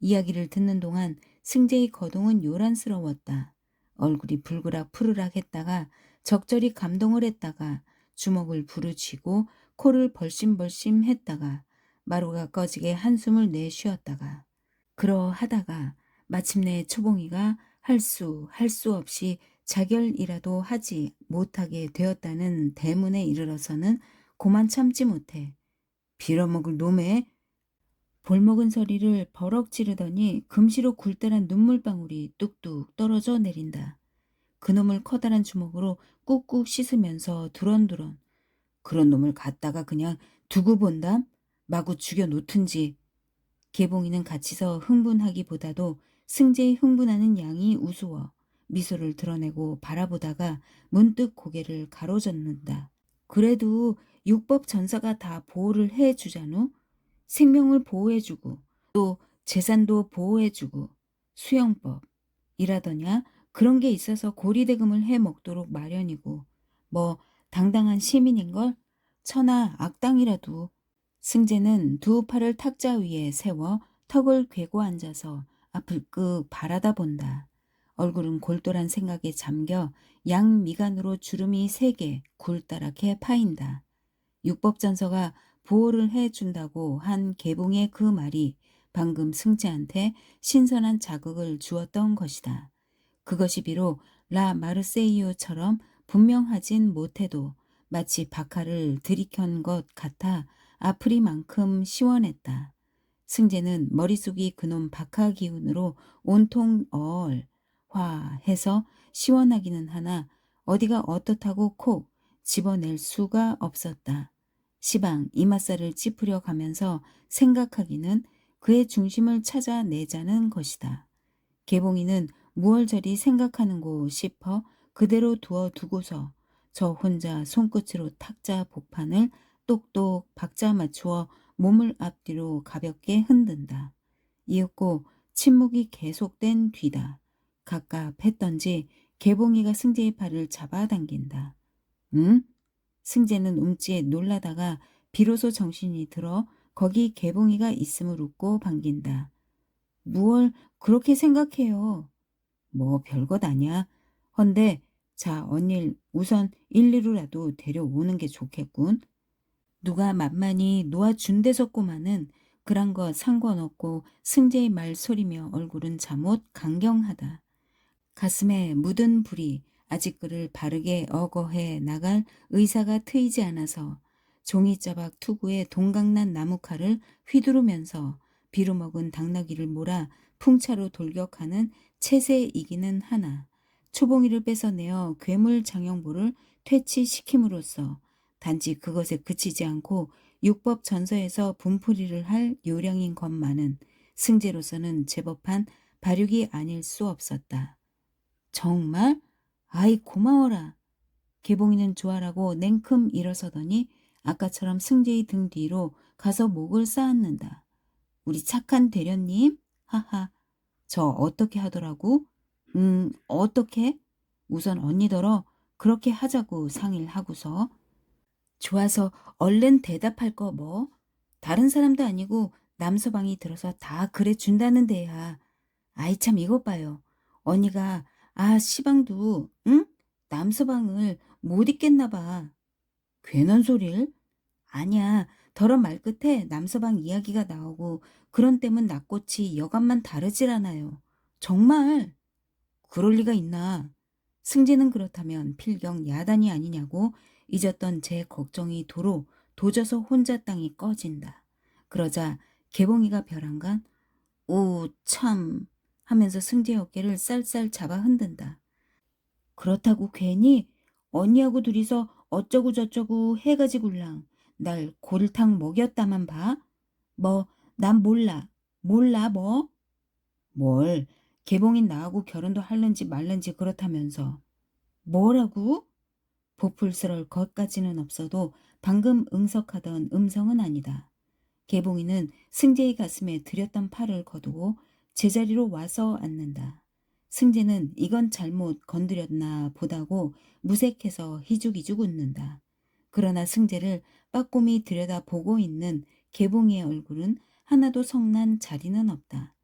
이야기를 듣는 동안 승재의 거동은 요란스러웠다. 얼굴이 불그락 푸르락 했다가 적절히 감동을 했다가 주먹을 부르치고 코를 벌심벌심 했다가 마루가 꺼지게 한숨을 내쉬었다가 그러하다가 마침내 초봉이가 할 수 없이 자결이라도 하지 못하게 되었다는 대문에 이르러서는 고만 참지 못해 빌어먹을 놈의 볼먹은 소리를 버럭 지르더니 금시로 굴대란 눈물방울이 뚝뚝 떨어져 내린다. 그놈을 커다란 주먹으로 꾹꾹 씻으면서 두런두런 그런 놈을 갖다가 그냥 두고 본담? 마구 죽여 놓든지. 개봉이는 갇히서 흥분하기보다도 승재의 흥분하는 양이 우스워 미소를 드러내고 바라보다가 문득 고개를 가로젓는다. 그래도 육법 전사가 다 보호를 해주자누? 생명을 보호해주고 또 재산도 보호해주고 수영법이라더냐 그런 게 있어서 고리대금을 해 먹도록 마련이고 뭐 당당한 시민인걸 천하 악당이라도. 승재는 두 팔을 탁자 위에 세워 턱을 괴고 앉아서 앞을 끄 바라다 본다. 얼굴은 골똘한 생각에 잠겨 양 미간으로 주름이 세게 굴다랗게 파인다. 육법전서가 보호를 해준다고 한 개봉의 그 말이 방금 승재한테 신선한 자극을 주었던 것이다. 그것이 비록 라 마르세이유처럼 분명하진 못해도 마치 박하를 들이켠 것 같아 아프리만큼 시원했다. 승재는 머릿속이 그놈 박하 기운으로 온통 화해서 시원하기는 하나 어디가 어떻다고 콕 집어낼 수가 없었다. 시방 이맛살을 찌푸려 가면서 생각하기는 그의 중심을 찾아내자는 것이다. 개봉이는 무얼 저리 생각하는고 싶어 그대로 두어 두고서 저 혼자 손끝으로 탁자 복판을 똑똑 박자 맞추어 몸을 앞뒤로 가볍게 흔든다. 이윽고 침묵이 계속된 뒤다. 갑갑했던지 개봉이가 승재의 팔을 잡아당긴다. 응? 승재는 움찌에 놀라다가 비로소 정신이 들어 거기 개봉이가 있음을 웃고 반긴다. 무얼 그렇게 생각해요. 뭐 별것 아니야. 헌데 자 언닐 우선 1, 2루라도 데려오는 게 좋겠군. 누가 만만히 놓아준대서꼬마는 그런 거 상관없고 승재의 말소리며 얼굴은 잠옷 강경하다. 가슴에 묻은 불이 아직 그를 바르게 어거해 나갈 의사가 트이지 않아서 종이자박 투구에 동강난 나무칼을 휘두르면서 비루먹은 당나귀를 몰아 풍차로 돌격하는 체세이기는 하나 초봉이를 뺏어내어 괴물 장영보를 퇴치시킴으로써 단지 그것에 그치지 않고 육법 전서에서 분풀이를 할 요량인 것만은 승재로서는 제법한 발육이 아닐 수 없었다. 정말? 아이 고마워라. 개봉이는 좋아라고 냉큼 일어서더니 아까처럼 승재의 등 뒤로 가서 목을 쌓았는다. 우리 착한 대련님? 하하. 저 어떻게 하더라고? 어떻게? 우선 언니더러 그렇게 하자고 상의를 하고서. 좋아서 얼른 대답할 거 뭐? 다른 사람도 아니고 남서방이 들어서 다 그래 준다는 데야. 아이 참 이것 봐요. 언니가 시방도 응? 남서방을 못 잊겠나 봐. 괜한 소릴? 아니야. 더러 말끝에 남서방 이야기가 나오고 그런 때문 낯꽃이 여간만 다르질 않아요. 정말 그럴 리가 있나. 승재는 그렇다면 필경 야단이 아니냐고 잊었던 제 걱정이 도로 도져서 혼자 땅이 꺼진다. 그러자 개봉이가 벼랑간 오 참 하면서 승재의 어깨를 쌀쌀 잡아 흔든다. 그렇다고 괜히 언니하고 둘이서 어쩌고 저쩌고 해가지굴랑 날 골탕 먹였다만 봐? 뭐, 난 몰라. 몰라, 뭐? 뭘, 개봉인 나하고 결혼도 할는지 말는지 그렇다면서. 뭐라고? 보풀스러울 것까지는 없어도 방금 응석하던 음성은 아니다. 개봉이는 승재의 가슴에 들였던 팔을 거두고 제자리로 와서 앉는다. 승재는 이건 잘못 건드렸나 보다고 무색해서 희죽희죽 웃는다. 그러나 승재를 빠꼼히 들여다보고 있는 개봉이의 얼굴은 하나도 성난 자리는 없다.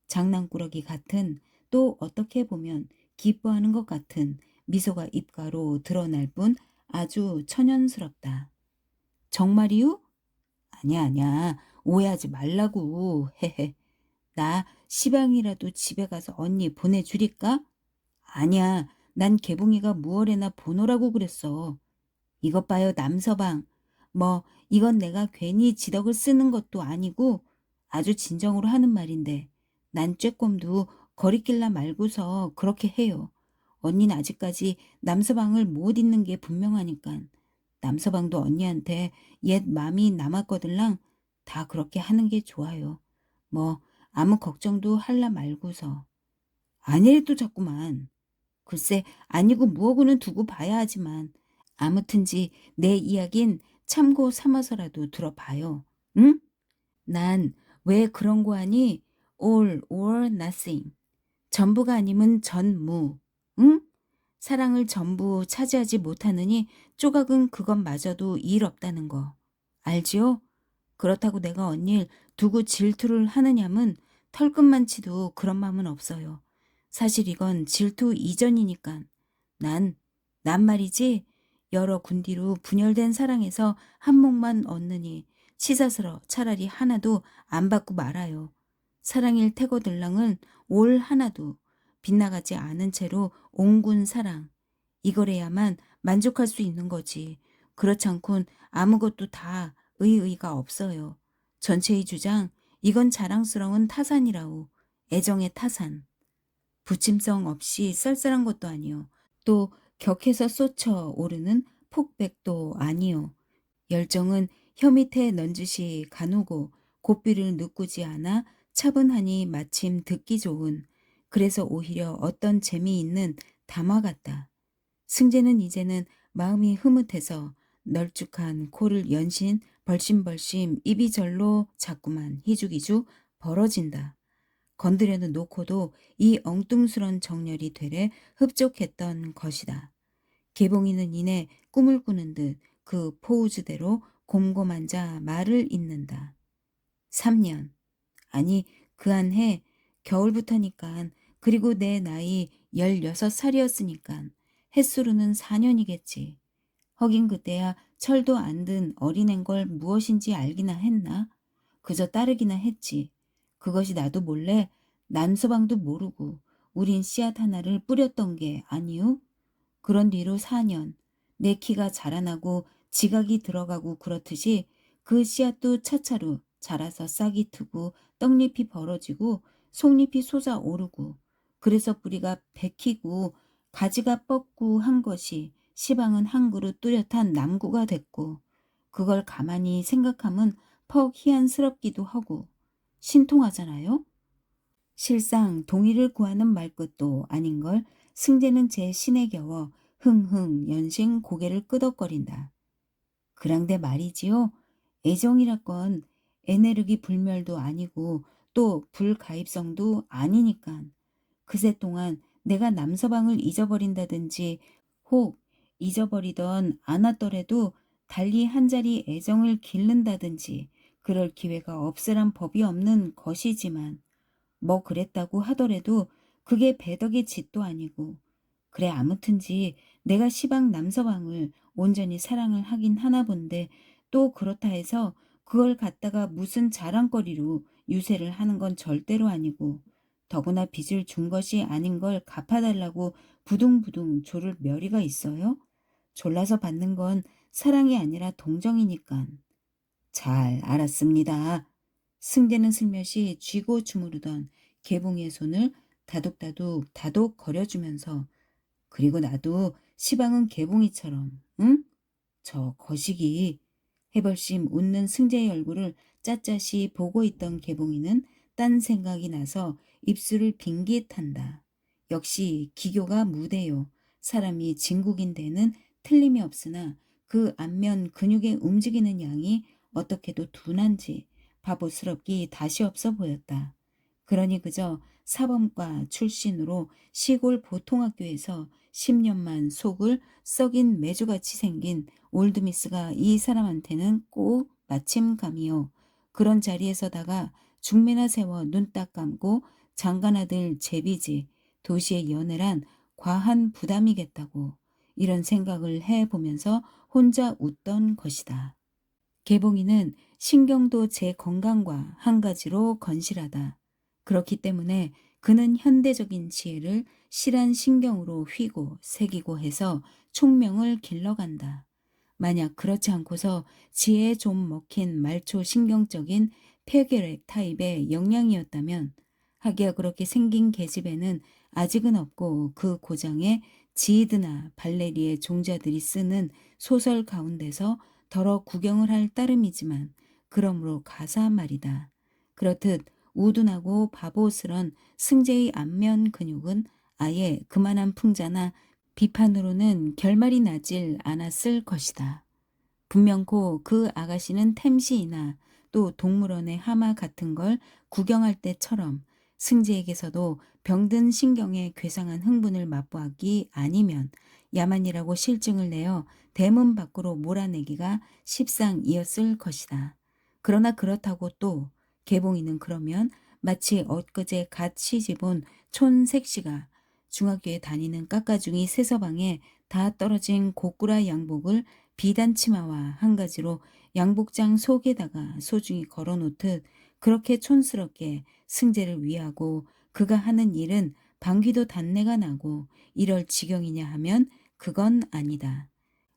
장난꾸러기 같은, 또 어떻게 보면 기뻐하는 것 같은 미소가 입가로 드러날 뿐 아주 천연스럽다. 정말이유? 아니야, 아니야. 오해하지 말라고. 헤헤. 나 시방이라도 집에 가서 언니 보내주릴까? 아니야. 난 개봉이가 무얼에나 보노라고 그랬어. 이것 봐요, 남서방. 뭐, 이건 내가 괜히 지덕을 쓰는 것도 아니고 아주 진정으로 하는 말인데 난 쬐꼼도 거리낄라 말고서 그렇게 해요. 언니는 아직까지 남서방을 못 잊는 게 분명하니깐. 남서방도 언니한테 옛 맘이 남았거들랑 다 그렇게 하는 게 좋아요. 뭐 아무 걱정도 할라 말고서. 아니래도 자꾸만. 글쎄 아니고 무엇고는 두고 봐야 하지만 아무튼지 내 이야긴 참고 삼아서라도 들어봐요. 응? 난 왜 그런 거 하니? all or nothing. 전부가 아니면 전무. 응? 사랑을 전부 차지하지 못하느니 조각은 그것마저도 일 없다는 거. 알지요? 그렇다고 내가 언니를 두고 질투를 하느냐면 털끝만치도 그런 마음은 없어요. 사실 이건 질투 이전이니까. 난, 난 말이지 여러 군디로 분열된 사랑에서 한 몫만 얻느니 치사스러 차라리 하나도 안 받고 말아요. 사랑일 태고들랑은 올 하나도 빗나가지 않은 채로 옹군 사랑. 이거래야만 만족할 수 있는 거지. 그렇지 않곤 아무것도 다 의의가 없어요. 전체의 주장, 이건 자랑스러운 타산이라오. 애정의 타산. 부침성 없이 쌀쌀한 것도 아니요. 또 격해서 쏟쳐 오르는 폭백도 아니요. 열정은 혀 밑에 넌지시 가누고 고삐를 누꾸지 않아 차분하니 마침 듣기 좋은, 그래서 오히려 어떤 재미있는 담화 같다. 승재는 이제는 마음이 흐뭇해서 널쭉한 코를 연신 벌심벌심 입이 절로 자꾸만 희죽희죽 벌어진다. 건드려는 놓고도 이 엉뚱스런 정열이 되레 흡족했던 것이다. 개봉이는 이내 꿈을 꾸는 듯 그 포우즈대로 곰곰 앉아 말을 잇는다. 3년. 아니 그 한 해 겨울부터니깐, 그리고 내 나이 16살이었으니깐 햇수로는 4년이겠지. 허긴 그때야 철도 안 든 어린애인 걸 무엇인지 알기나 했나? 그저 따르기나 했지. 그것이 나도 몰래 남서방도 모르고 우린 씨앗 하나를 뿌렸던 게 아니오? 그런 뒤로 4년, 내 키가 자라나고 지각이 들어가고 그렇듯이 그 씨앗도 차차로 자라서 싹이 트고 떡잎이 벌어지고 속잎이 솟아오르고, 그래서 뿌리가 bek히고 가지가 뻗고 한 것이 시방은 한 그루 뚜렷한 남구가 됐고, 그걸 가만히 생각하면 퍽 희한스럽기도 하고 신통하잖아요. 실상 동의를 구하는 말끝도 아닌걸 승재는 제 신에 겨워 흥흥 연신 고개를 끄덕거린다. 그랑데 말이지요. 애정이라건 에네르기 불멸도 아니고 또 불가입성도 아니니깐. 그새 동안 내가 남서방을 잊어버린다든지 혹 잊어버리던 않았더라도 달리 한 자리 애정을 기른다든지 그럴 기회가 없으란 법이 없는 것이지만, 뭐 그랬다고 하더라도 그게 배덕의 짓도 아니고, 그래 아무튼지 내가 시방 남서방을 온전히 사랑을 하긴 하나 본데, 또 그렇다 해서 그걸 갖다가 무슨 자랑거리로 유세를 하는 건 절대로 아니고, 더구나 빚을 준 것이 아닌 걸 갚아달라고 부둥부둥 조를 며리가 있어요? 졸라서 받는 건 사랑이 아니라 동정이니깐. 잘 알았습니다. 승재는 슬며시 쥐고 주무르던 개봉이의 손을 다독다독 다독거려주면서, 그리고 나도 시방은 개봉이처럼, 응? 저 거시기 해벌심 웃는 승재의 얼굴을 샅샅이 보고 있던 개봉이는 딴 생각이 나서 입술을 빙깃한다. 역시 기교가 무대요. 사람이 진국인 데는 틀림이 없으나 그 안면 근육의 움직이는 양이 어떻게도 둔한지 바보스럽기 다시 없어 보였다. 그러니 그저 사범과 출신으로 시골 보통학교에서 10년만 속을 썩인 메주같이 생긴 올드미스가 이 사람한테는 꼭 마침감이요. 그런 자리에서다가 중매나 세워 눈 딱 감고 장가나들 제비지 도시의 연애란 과한 부담이겠다고 이런 생각을 해보면서 혼자 웃던 것이다. 개봉이는 신경도 제 건강과 한 가지로 건실하다. 그렇기 때문에 그는 현대적인 지혜를 실한 신경으로 휘고 새기고 해서 총명을 길러간다. 만약 그렇지 않고서 지혜에 좀 먹힌 말초 신경적인 폐결핵 타입의 영양이었다면 하기야 그렇게 생긴 계집애는 아직은 없고 그 고장에 지이드나 발레리의 종자들이 쓰는 소설 가운데서 더러 구경을 할 따름이지만 그러므로 가사한 말이다. 그렇듯 우둔하고 바보스런 승재의 안면 근육은 아예 그만한 풍자나 비판으로는 결말이 나질 않았을 것이다. 분명코 그 아가씨는 템시이나 또 동물원의 하마 같은 걸 구경할 때처럼 승재에게서도 병든 신경에 괴상한 흥분을 맛보았기 아니면 야만이라고 실증을 내어 대문 밖으로 몰아내기가 십상이었을 것이다. 그러나 그렇다고 또 개봉이는 그러면 마치 엊그제 갓 시집온 촌색시가 중학교에 다니는 깎아중이 새서방에 다 떨어진 고꾸라 양복을 비단 치마와 한 가지로 양복장 속에다가 소중히 걸어놓듯 그렇게 촌스럽게 승재를 위하고 그가 하는 일은 방귀도 단내가 나고 이럴 지경이냐 하면 그건 아니다.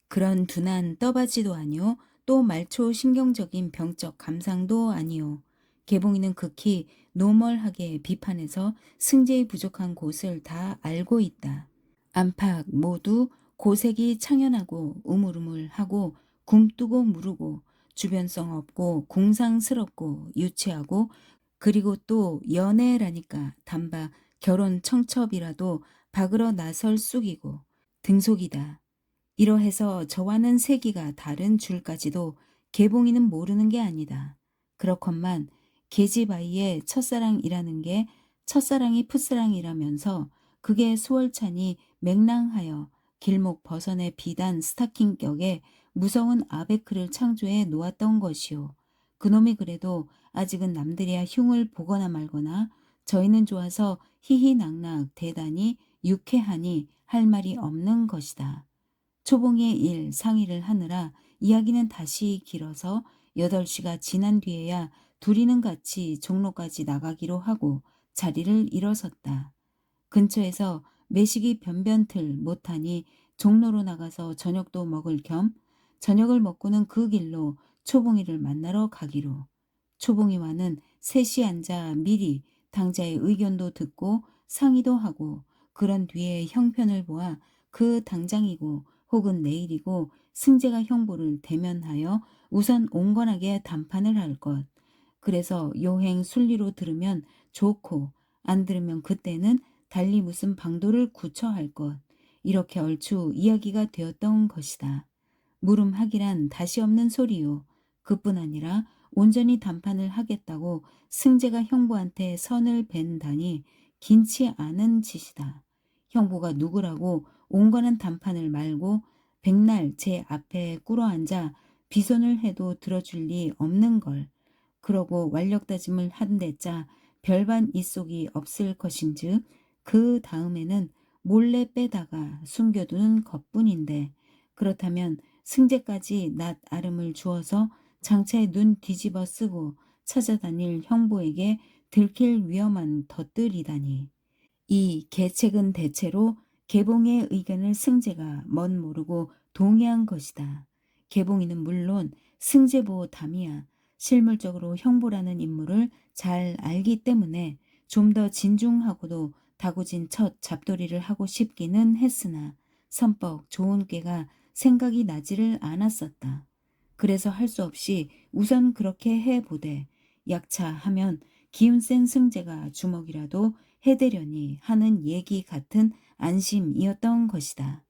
그런 둔한 떠바지도 아니오 또 말초 신경적인 병적 감상도 아니오. 개봉이는 극히 노멀하게 비판해서 승재의 부족한 곳을 다 알고 있다. 안팎 모두 고색이 창연하고 우물우물하고 굼뜨고 무르고 주변성 없고 궁상스럽고 유치하고 그리고 또 연애라니까 단박 결혼 청첩이라도 박으러 나설 쑥이고 등속이다. 이러해서 저와는 세기가 다른 줄까지도 개봉이는 모르는 게 아니다. 그렇건만 계집아이의 첫사랑이라는 게 첫사랑이 풋사랑이라면서 그게 수월찬이 맹랑하여 길목 버선의 비단 스타킹 격에 무서운 아베크를 창조해 놓았던 것이오. 그놈이 그래도 아직은 남들이야 흉을 보거나 말거나 저희는 좋아서 희희낙낙 대단히 유쾌하니 할 말이 없는 것이다. 초봉의 일 상의를 하느라 이야기는 다시 길어서 8시가 지난 뒤에야 둘이는 같이 종로까지 나가기로 하고 자리를 일어섰다. 근처에서 매식이 변변틀 못하니 종로로 나가서 저녁도 먹을 겸 저녁을 먹고는 그 길로 초봉이를 만나러 가기로. 초봉이와는 셋이 앉아 미리 당자의 의견도 듣고 상의도 하고 그런 뒤에 형편을 보아 그 당장이고 혹은 내일이고 승재가 형부를 대면하여 우선 온건하게 담판을 할 것. 그래서 요행 순리로 들으면 좋고 안 들으면 그때는 달리 무슨 방도를 굳혀 할 것. 이렇게 얼추 이야기가 되었던 것이다. 물음하기란 다시 없는 소리요. 그뿐 아니라 온전히 담판을 하겠다고 승재가 형부한테 선을 벤다니 긴치 않은 짓이다. 형부가 누구라고 온건한 담판을 말고 백날 제 앞에 꿇어앉아 비손을 해도 들어줄 리 없는 걸. 그러고 완력다짐을 한 데짜 별반 이속이 없을 것인즉 그 다음에는 몰래 빼다가 숨겨두는 것뿐인데 그렇다면 승재까지 낯 아름을 주어서 장차에 눈 뒤집어 쓰고 찾아다닐 형부에게 들킬 위험한 덧들이다니. 이 계책은 대체로 개봉의 의견을 승재가 멋 모르고 동의한 것이다. 개봉이는 물론 승재보 담이야 실물적으로 형보라는 인물을 잘 알기 때문에 좀 더 진중하고도 다구진 첫 잡돌이를 하고 싶기는 했으나 선뻑 좋은 꾀가 생각이 나지를 않았었다. 그래서 할 수 없이 우선 그렇게 해보되 약차 하면 기운 센 승재가 주먹이라도 해대려니 하는 얘기 같은 안심이었던 것이다.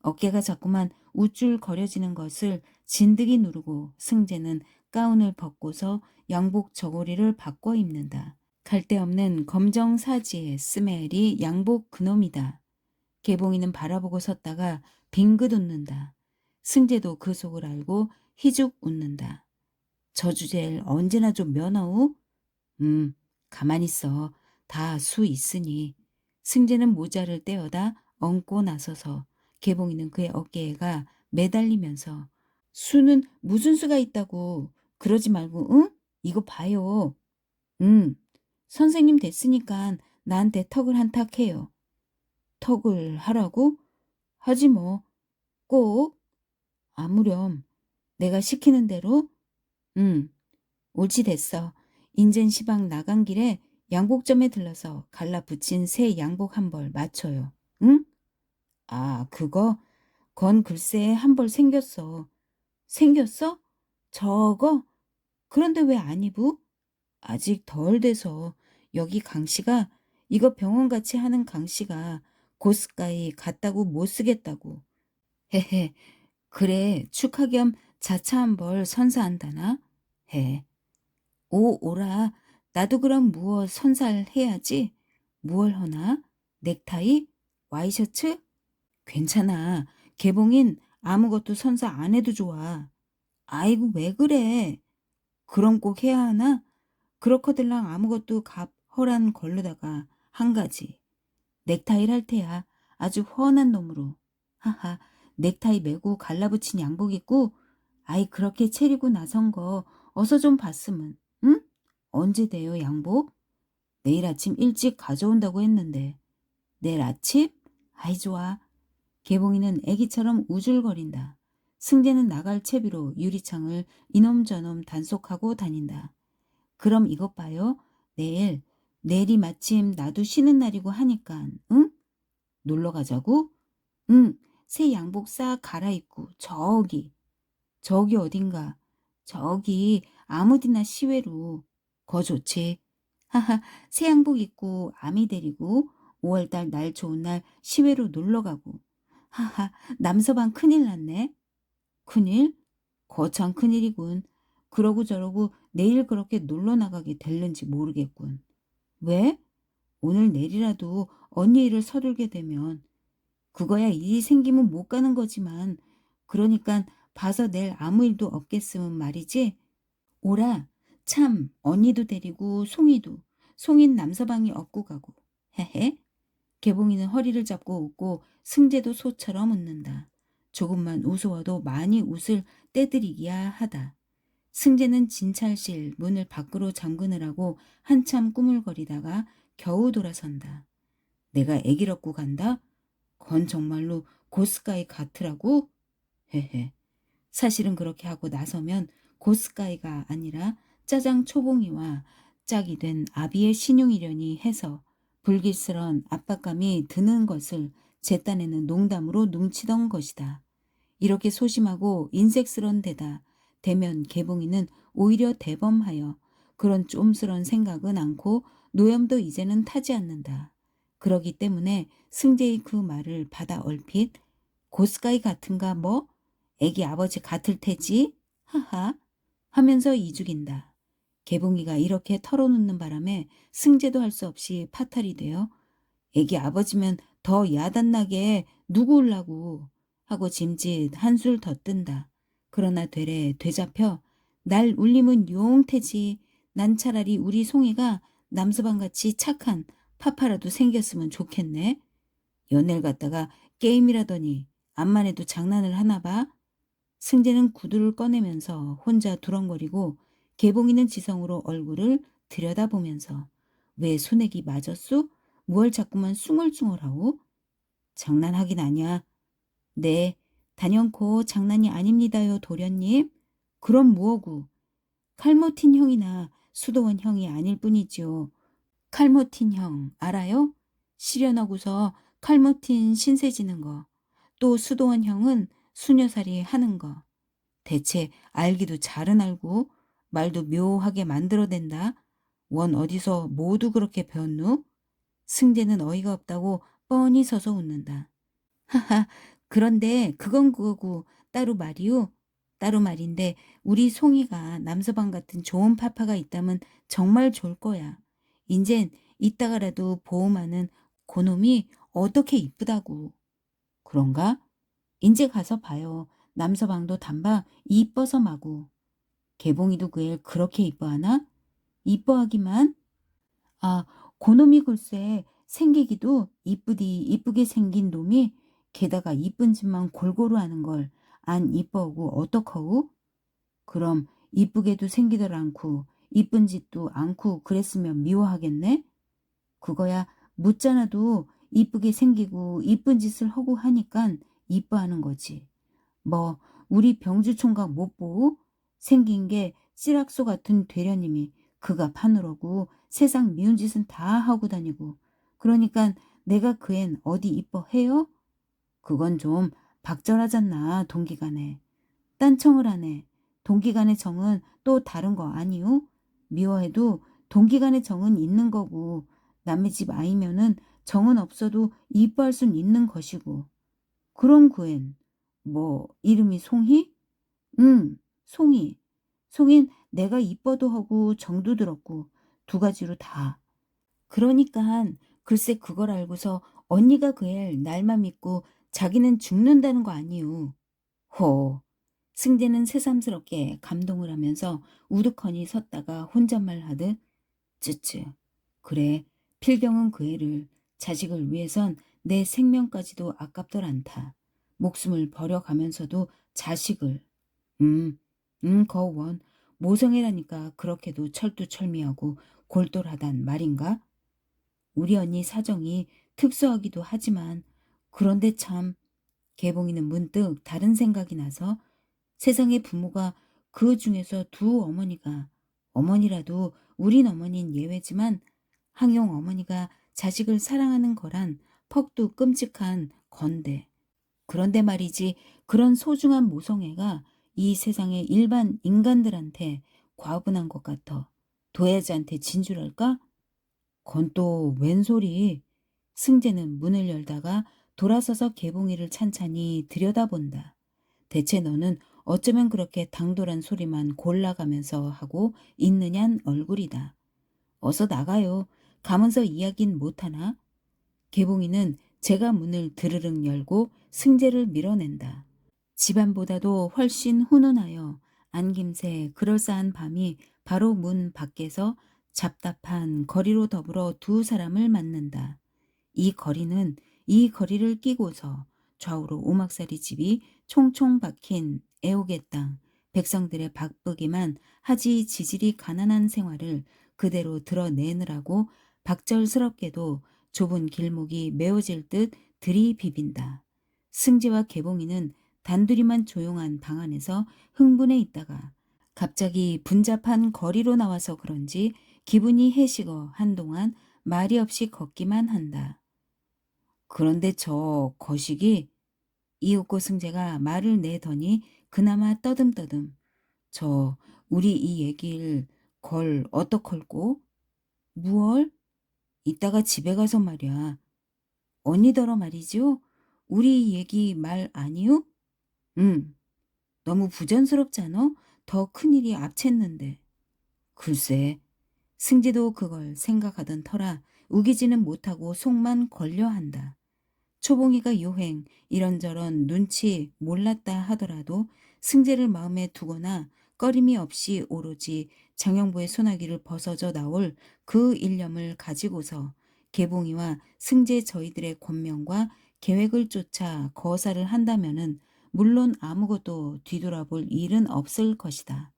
어깨가 자꾸만 우쭐거려지는 것을 진드기 누르고 승재는 가운을 벗고서 양복 저고리를 바꿔 입는다. 갈데 없는 검정 사지에 스멜이 양복 그놈이다. 개봉이는 바라보고 섰다가 빙긋 웃는다. 승재도 그 속을 알고 희죽 웃는다. 저 주제를 언제나 좀 면허우? 가만히 있어. 다 수 있으니. 승재는 모자를 떼어다 얹고 나서서 개봉이는 그의 어깨에가 매달리면서 수는 무슨 수가 있다고. 그러지 말고 응? 이거 봐요. 응. 선생님 됐으니까 나한테 턱을 한탁 해요. 턱을 하라고? 하지 뭐. 꼭? 아무렴. 내가 시키는 대로? 응. 옳지 됐어. 인젠 시방 나간 길에 양복점에 들러서 갈라붙인 새 양복 한 벌 맞춰요. 응? 아, 그거? 건 글쎄 한 벌 생겼어. 생겼어? 저거? 그런데 왜 안 입어? 아직 덜 돼서 여기 강씨가 이거 병원같이 하는 강씨가 고스까이 갔다고 못 쓰겠다고. 헤헤. 그래 축하 겸 자차 한 벌 선사한다나? 해. 오 오라. 나도 그럼 무얼 선사해야지. 무얼 허나? 넥타이? 와이셔츠? 괜찮아. 개봉인 아무것도 선사 안 해도 좋아. 아이고 왜 그래. 그럼 꼭 해야 하나? 그렇거들랑 아무것도 값 허란 걸로다가 한 가지. 넥타이를 할 테야. 아주 훤한 놈으로. 하하, 넥타이 메고 갈라붙인 양복 입고 아이 그렇게 차리고 나선 거 어서 좀 봤으면. 응? 언제 돼요 양복? 내일 아침 일찍 가져온다고 했는데. 내일 아침? 아이 좋아. 개봉이는 애기처럼 우줄거린다. 승재는 나갈 채비로 유리창을 이놈저놈 단속하고 다닌다. 그럼 이것 봐요. 내일이 마침 나도 쉬는 날이고 하니까 응? 놀러 가자고? 응. 새 양복 싹 갈아입고 저기 어딘가 저기 아무데나 시외로 거 좋지. 하하 새 양복 입고 아미 데리고 5월달 날 좋은 날 시외로 놀러 가고 하하 남서방 큰일 났네. 큰일? 거참 큰일이군. 그러고 저러고 내일 그렇게 놀러 나가게 될는지 모르겠군. 왜? 오늘 내일이라도 언니 일을 서둘게 되면 그거야 일이 생기면 못 가는 거지만 그러니깐 봐서 내일 아무 일도 없겠으면 말이지. 오라 참 언니도 데리고 송인 남서방이 업고 가고 헤헤. 개봉이는 허리를 잡고 웃고 승재도 소처럼 웃는다. 조금만 우스워도 많이 웃을 때들이기야 하다. 승재는 진찰실 문을 밖으로 잠그느라고 한참 꾸물거리다가 겨우 돌아선다. 내가 애길 업고 간다? 건 정말로 고스카이 같으라고? 헤헤. 사실은 그렇게 하고 나서면 고스카이가 아니라 짜장 초봉이와 짝이 된 아비의 신용이려니 해서 불길스런 압박감이 드는 것을 제 딴에는 농담으로 눈치던 것이다. 이렇게 소심하고 인색스런 데다 대면 개봉이는 오히려 대범하여 그런 쫌스런 생각은 않고 노염도 이제는 타지 않는다. 그러기 때문에 승재의 그 말을 받아 얼핏 고스카이 같은가 뭐? 애기 아버지 같을 테지? 하하 하면서 이죽인다. 개봉이가 이렇게 털어놓는 바람에 승재도 할 수 없이 파탈이 되어 애기 아버지면 더 야단나게 누구 울라고 하고 짐짓 한술 더 뜬다. 그러나 되레 되잡혀 날 울리면 용태지. 난 차라리 우리 송이가 남서방같이 착한 파파라도 생겼으면 좋겠네. 연애를 갖다가 게임이라더니 암만 해도 장난을 하나 봐. 승재는 구두를 꺼내면서 혼자 두렁거리고 개봉이는 지성으로 얼굴을 들여다보면서 왜 소내기 맞았소? 뭘 자꾸만 숭얼숭얼하오? 장난하긴 아냐. 네, 단연코 장난이 아닙니다요, 도련님. 그럼 뭐고? 칼모틴 형이나 수도원 형이 아닐 뿐이지요. 칼모틴 형 알아요? 실연하고서 칼모틴 신세 지는 거. 또 수도원 형은 수녀살이 하는 거. 대체 알기도 잘은 알고 말도 묘하게 만들어댄다. 원 어디서 모두 그렇게 배웠누? 승재는 어이가 없다고 뻔히 서서 웃는다. 하하, 그런데 그건 그거고 따로 말이오. 따로 말인데 우리 송이가 남서방 같은 좋은 파파가 있다면 정말 좋을 거야. 인젠 이따가라도 보험하는 고놈이 어떻게 이쁘다고. 그런가? 인제 가서 봐요. 남서방도 단박 이뻐서 마구. 개봉이도 그 애 그렇게 이뻐하나? 이뻐하기만? 아, 고놈이 글쎄 생기기도 이쁘디 이쁘게 생긴 놈이 게다가 이쁜 짓만 골고루 하는 걸 안 이뻐하고 어떡하우? 그럼 이쁘게도 생기들 않고 이쁜 짓도 않고 그랬으면 미워하겠네? 그거야 묻잖아도 이쁘게 생기고 이쁜 짓을 하고 하니깐 이뻐하는 거지. 뭐 우리 병주 총각 못 보우? 생긴 게 찌락소 같은 되려님이 그가 파느라고 세상 미운 짓은 다 하고 다니고 그러니깐 내가 그 앤 어디 이뻐해요? 그건 좀 박절하잖나 동기간에. 딴청을 하네. 동기간의 정은 또 다른 거 아니오? 미워해도 동기간의 정은 있는 거고 남의 집 아이면은 정은 없어도 이뻐할 순 있는 것이고. 그럼 그앤 뭐 이름이 송희? 응, 송이. 송인 내가 이뻐도 하고 정도 들었고 두 가지로 다. 그러니깐 글쎄 그걸 알고서 언니가 그 애 날만 믿고 자기는 죽는다는 거 아니오. 호. 승재는 새삼스럽게 감동을 하면서 우두커니 섰다가 혼잣말 하듯 쯔쯔. 그래 필경은 그 애를 자식을 위해선 내 생명까지도 아깝덜 않다. 목숨을 버려가면서도 자식을. 음, 거원. 모성애라니까 그렇게도 철두철미하고 골똘하단 말인가? 우리 언니 사정이 특수하기도 하지만 그런데 참 개봉이는 문득 다른 생각이 나서 세상의 부모가 그 중에서 두 어머니가 어머니라도 우린 어머니는 예외지만 항용 어머니가 자식을 사랑하는 거란 퍽도 끔찍한 건데 그런데 말이지 그런 소중한 모성애가 이 세상의 일반 인간들한테 과분한 것 같아 도야지한테 진주랄까? 건 또 웬 소리? 승재는 문을 열다가 돌아서서 개봉이를 찬찬히 들여다본다. 대체 너는 어쩌면 그렇게 당돌한 소리만 골라가면서 하고 있느냔 얼굴이다. 어서 나가요. 가면서 이야긴 못하나? 개봉이는 제가 문을 드르륵 열고 승재를 밀어낸다. 집안보다도 훨씬 훈훈하여 안김새 그럴싸한 밤이 바로 문 밖에서 잡답한 거리로 더불어 두 사람을 만난다. 이 거리를 끼고서 좌우로 오막살이 집이 총총 박힌 애옥의 땅, 백성들의 바쁘기만 하지 지질이 가난한 생활을 그대로 드러내느라고 박절스럽게도 좁은 길목이 메워질 듯 들이비빈다. 승지와 개봉이는 단둘이만 조용한 방 안에서 흥분해 있다가 갑자기 분잡한 거리로 나와서 그런지 기분이 해식어 한동안 말이 없이 걷기만 한다. 그런데 저 거식이 이윽고 승재가 말을 내더니 그나마 떠듬떠듬 저 우리 이 얘길 걸 어떡할꼬? 무얼? 이따가 집에 가서 말이야. 언니더러 말이지요? 우리 이 얘기 말 아니요? 응. 너무 부전스럽잖아? 더 큰일이 앞챘는데. 글쎄 승재도 그걸 생각하던 터라 우기지는 못하고 속만 걸려한다. 초봉이가 요행 이런저런 눈치 몰랐다 하더라도 승재를 마음에 두거나 꺼림이 없이 오로지 장영부의 소나기를 벗어져 나올 그 일념을 가지고서 개봉이와 승재 저희들의 권명과 계획을 쫓아 거사를 한다면은 물론 아무것도 뒤돌아볼 일은 없을 것이다.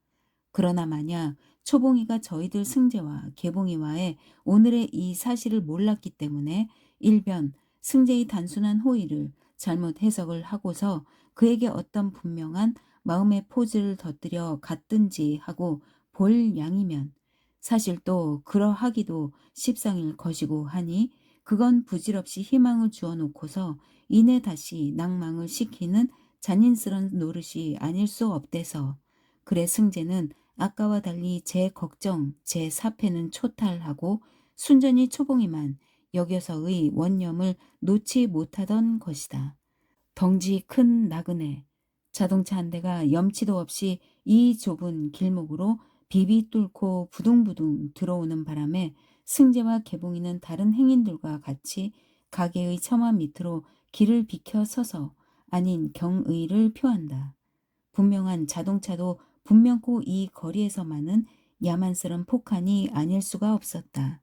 그러나 만약 초봉이가 저희들 승재와 개봉이와의 오늘의 이 사실을 몰랐기 때문에 일변 승재의 단순한 호의를 잘못 해석을 하고서 그에게 어떤 분명한 마음의 포즈를 덧들여 갔든지 하고 볼 양이면 사실 또 그러하기도 십상일 것이고 하니 그건 부질없이 희망을 주어 놓고서 이내 다시 낭망을 시키는 잔인스런 노릇이 아닐 수 없대서. 그래 승재는 아까와 달리 제 걱정, 제 사패는 초탈하고 순전히 초봉이만 여겨서의 원념을 놓지 못하던 것이다. 덩지 큰 나그네, 자동차 한 대가 염치도 없이 이 좁은 길목으로 비비 뚫고 부둥부둥 들어오는 바람에 승재와 개봉이는 다른 행인들과 같이 가게의 처마 밑으로 길을 비켜 서서 아닌 경의를 표한다. 분명한 자동차도 분명코 이 거리에서만은 야만스런 폭한이 아닐 수가 없었다.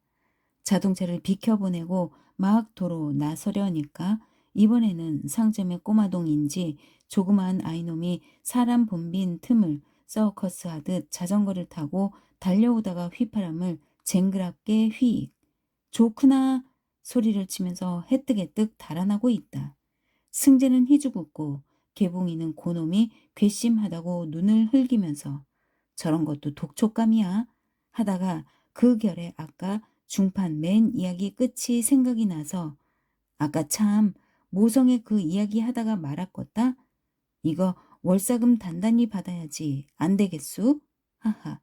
자동차를 비켜보내고 막 도로 나서려니까 이번에는 상점의 꼬마동인지 조그마한 아이놈이 사람 붐빈 틈을 서커스하듯 자전거를 타고 달려오다가 휘파람을 쟁그랍게 휘익 좋구나 소리를 치면서 해뜩해뜩 달아나고 있다. 승재는 희죽었고 개봉이는 고놈이 괘씸하다고 눈을 흘기면서 저런 것도 독촉감이야 하다가 그 결에 아까 중판 맨 이야기 끝이 생각이 나서 아까 참 모성애 그 이야기 하다가 말았겄다. 이거 월사금 단단히 받아야지 안 되겠수? 하하.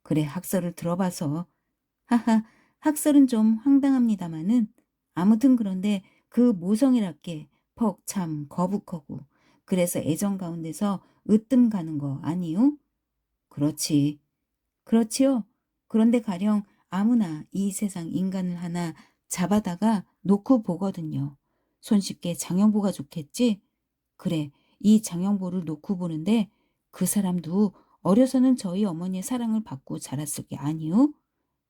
그래 학설을 들어봐서. 하하. 학설은 좀 황당합니다마는 아무튼 그런데 그 모성애랍게 퍽 참 거북하고 그래서 애정 가운데서 으뜸 가는 거 아니요? 그렇지. 그렇지요. 그런데 가령 아무나 이 세상 인간을 하나 잡아다가 놓고 보거든요. 손쉽게 장영보가 좋겠지? 그래, 이 장영보를 놓고 보는데 그 사람도 어려서는 저희 어머니의 사랑을 받고 자랐을 게 아니오?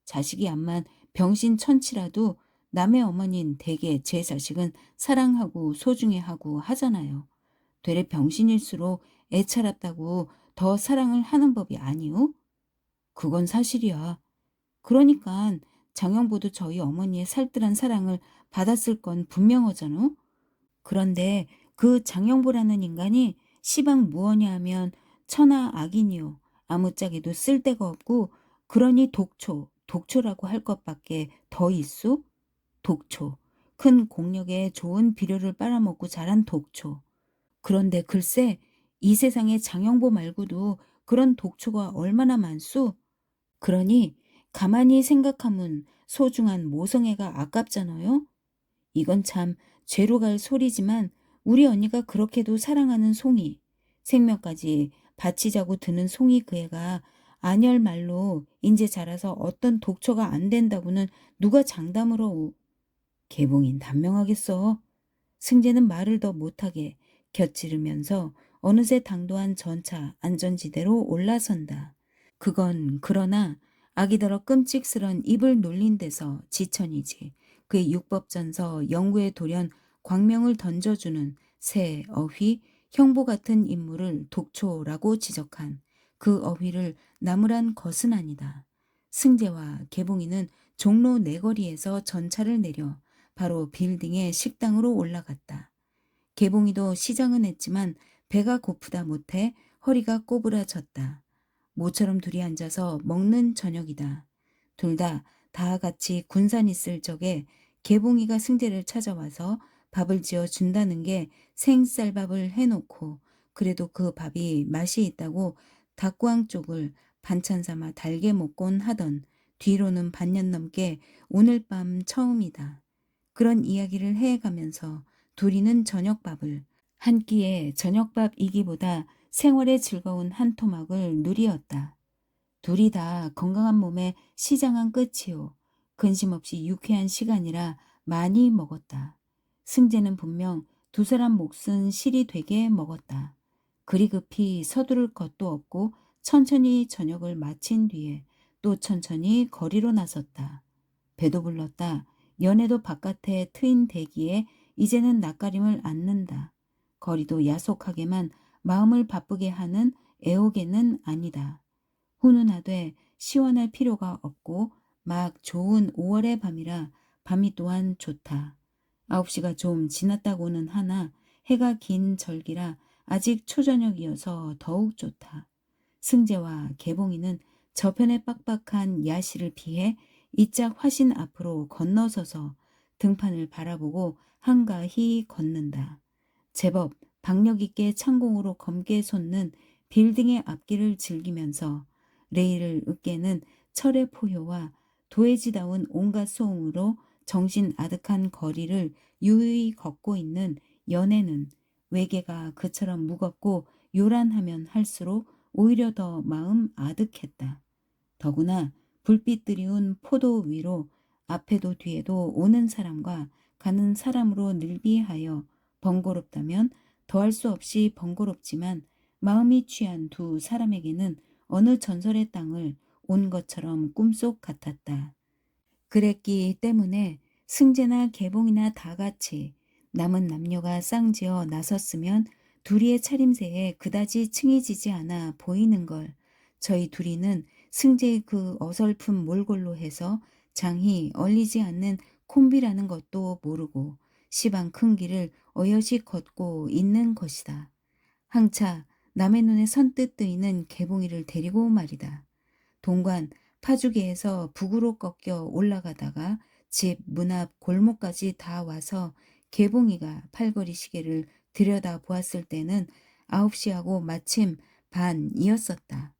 자식이 암만 병신천치라도 남의 어머니는 대개 제 자식은 사랑하고 소중해하고 하잖아요. 되레 병신일수록 애처롭다고 더 사랑을 하는 법이 아니오? 그건 사실이야. 그러니깐 장영보도 저희 어머니의 살뜰한 사랑을 받았을 건 분명하잖아. 그런데 그 장영보라는 인간이 시방 무엇냐 하면 천하 악인이요. 아무짝에도 쓸데가 없고 그러니 독초라고 할 것밖에 더 있소? 독초. 큰 공력에 좋은 비료를 빨아먹고 자란 독초. 그런데 글쎄 이 세상에 장영보 말고도 그런 독초가 얼마나 많소? 그러니 가만히 생각하면 소중한 모성애가 아깝잖아요. 이건 참 죄로 갈 소리지만 우리 언니가 그렇게도 사랑하는 송이, 생명까지 바치자고 드는 송이 그 애가 안열 말로 인제 자라서 어떤 독초가 안 된다고는 누가 장담으로. 개봉인 단명하겠어. 승재는 말을 더 못하게 곁지르면서 어느새 당도한 전차 안전지대로 올라선다. 그건 그러나 아기더러 끔찍스런 입을 놀린 데서 지천이지. 그의 육법전서 영구의 돌연 광명을 던져주는 새 어휘 형보 같은 인물을 독초라고 지적한 그 어휘를 나무란 것은 아니다. 승재와 개봉이는 종로 내거리에서 전차를 내려 바로 빌딩의 식당으로 올라갔다. 개봉이도 시장은 했지만 배가 고프다 못해 허리가 꼬부라졌다. 모처럼 둘이 앉아서 먹는 저녁이다. 둘 다 같이 군산 있을 적에 개봉이가 승재를 찾아와서 밥을 지어 준다는 게 생쌀밥을 해놓고 그래도 그 밥이 맛이 있다고 닭광 쪽을 반찬 삼아 달게 먹곤 하던 뒤로는 반년 넘게 오늘 밤 처음이다. 그런 이야기를 해가면서 둘이는 저녁밥을 한 끼에 저녁밥이기보다 생활의 즐거운 한 토막을 누리었다. 둘이 다 건강한 몸에 시장한 끝이요. 근심 없이 유쾌한 시간이라 많이 먹었다. 승재는 분명 두 사람 몫은 실이 되게 먹었다. 그리 급히 서두를 것도 없고 천천히 저녁을 마친 뒤에 또 천천히 거리로 나섰다. 배도 불렀다. 연애도 바깥에 트인 대기에 이제는 낯가림을 않는다. 거리도 야속하게만 마음을 바쁘게 하는 애옥에는 아니다. 훈훈하되 시원할 필요가 없고 막 좋은 5월의 밤이라 밤이 또한 좋다. 9시가 좀 지났다고는 하나 해가 긴 절기라 아직 초저녁이어서 더욱 좋다. 승재와 개봉이는 저편의 빡빡한 야시를 피해 이짝 화신 앞으로 건너서서 등판을 바라보고 한가히 걷는다. 제법 박력 있게 창공으로 검게 솟는 빌딩의 앞길을 즐기면서 레일을 으깨는 철의 포효와 도해지다운 온갖 소음으로 정신 아득한 거리를 유유히 걷고 있는 연애는 외계가 그처럼 무겁고 요란하면 할수록 오히려 더 마음 아득했다. 더구나 불빛 드리운 포도 위로 앞에도 뒤에도 오는 사람과 가는 사람으로 늘비하여 번거롭다면 더할 수 없이 번거롭지만 마음이 취한 두 사람에게는 어느 전설의 땅을 온 것처럼 꿈속 같았다. 그랬기 때문에 승재나 개봉이나 다 같이 남은 남녀가 쌍지어 나섰으면 둘이의 차림새에 그다지 층이 지지 않아 보이는 걸 저희 둘이는 승재의 그 어설픈 몰골로 해서 장히 얼리지 않는 콤비라는 것도 모르고 시방 큰 길을 어여시 걷고 있는 것이다. 항차 남의 눈에 선뜻 뜨이는 개봉이를 데리고 말이다. 동관 파주계에서 북으로 꺾여 올라가다가 집 문 앞 골목까지 다 와서 개봉이가 팔걸이 시계를 들여다 보았을 때는 9시하고 마침 반이었었다.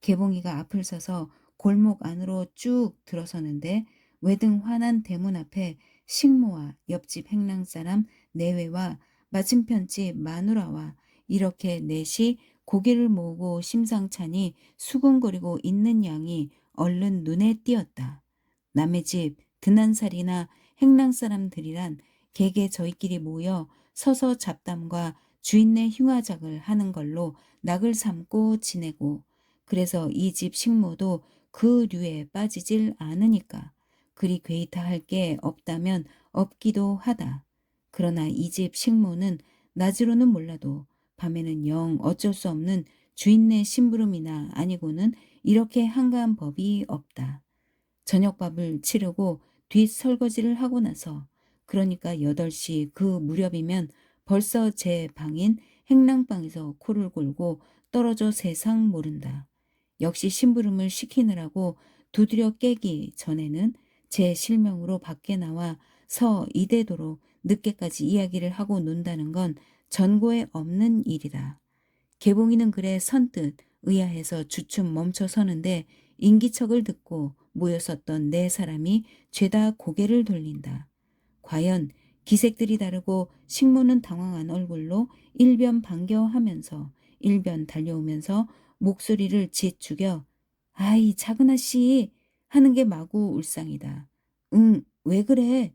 개봉이가 앞을 서서 골목 안으로 쭉 들어서는데 외등 환한 대문 앞에 식모와 옆집 행랑사람 내외와 맞은편집 마누라와 이렇게 넷이 고개를 모으고 심상찮이 수군거리고 있는 양이 얼른 눈에 띄었다. 남의 집 드난살이나 행랑사람들이란 개개 저희끼리 모여 서서 잡담과 주인네 흉화작을 하는 걸로 낙을 삼고 지내고 그래서 이 집 식모도 그 류에 빠지질 않으니까 그리 괴이타 할 게 없다면 없기도 하다. 그러나 이 집 식모는 낮으로는 몰라도 밤에는 영 어쩔 수 없는 주인네 심부름이나 아니고는 이렇게 한가한 법이 없다. 저녁밥을 치르고 뒷 설거지를 하고 나서 그러니까 8시 그 무렵이면 벌써 제 방인 행랑방에서 코를 골고 떨어져 세상 모른다. 역시 심부름을 시키느라고 두드려 깨기 전에는 제 실명으로 밖에 나와 서 이대도록 늦게까지 이야기를 하고 논다는 건 전고에 없는 일이다. 개봉이는 그래 선뜻 의아해서 주춤 멈춰 서는데 인기척을 듣고 모여섰던 네 사람이 죄다 고개를 돌린다. 과연 기색들이 다르고 식모는 당황한 얼굴로 일변 반겨하면서 일변 달려오면서 목소리를 짓죽여 아이 작은 아씨 하는 게 마구 울상이다. 응, 왜 그래?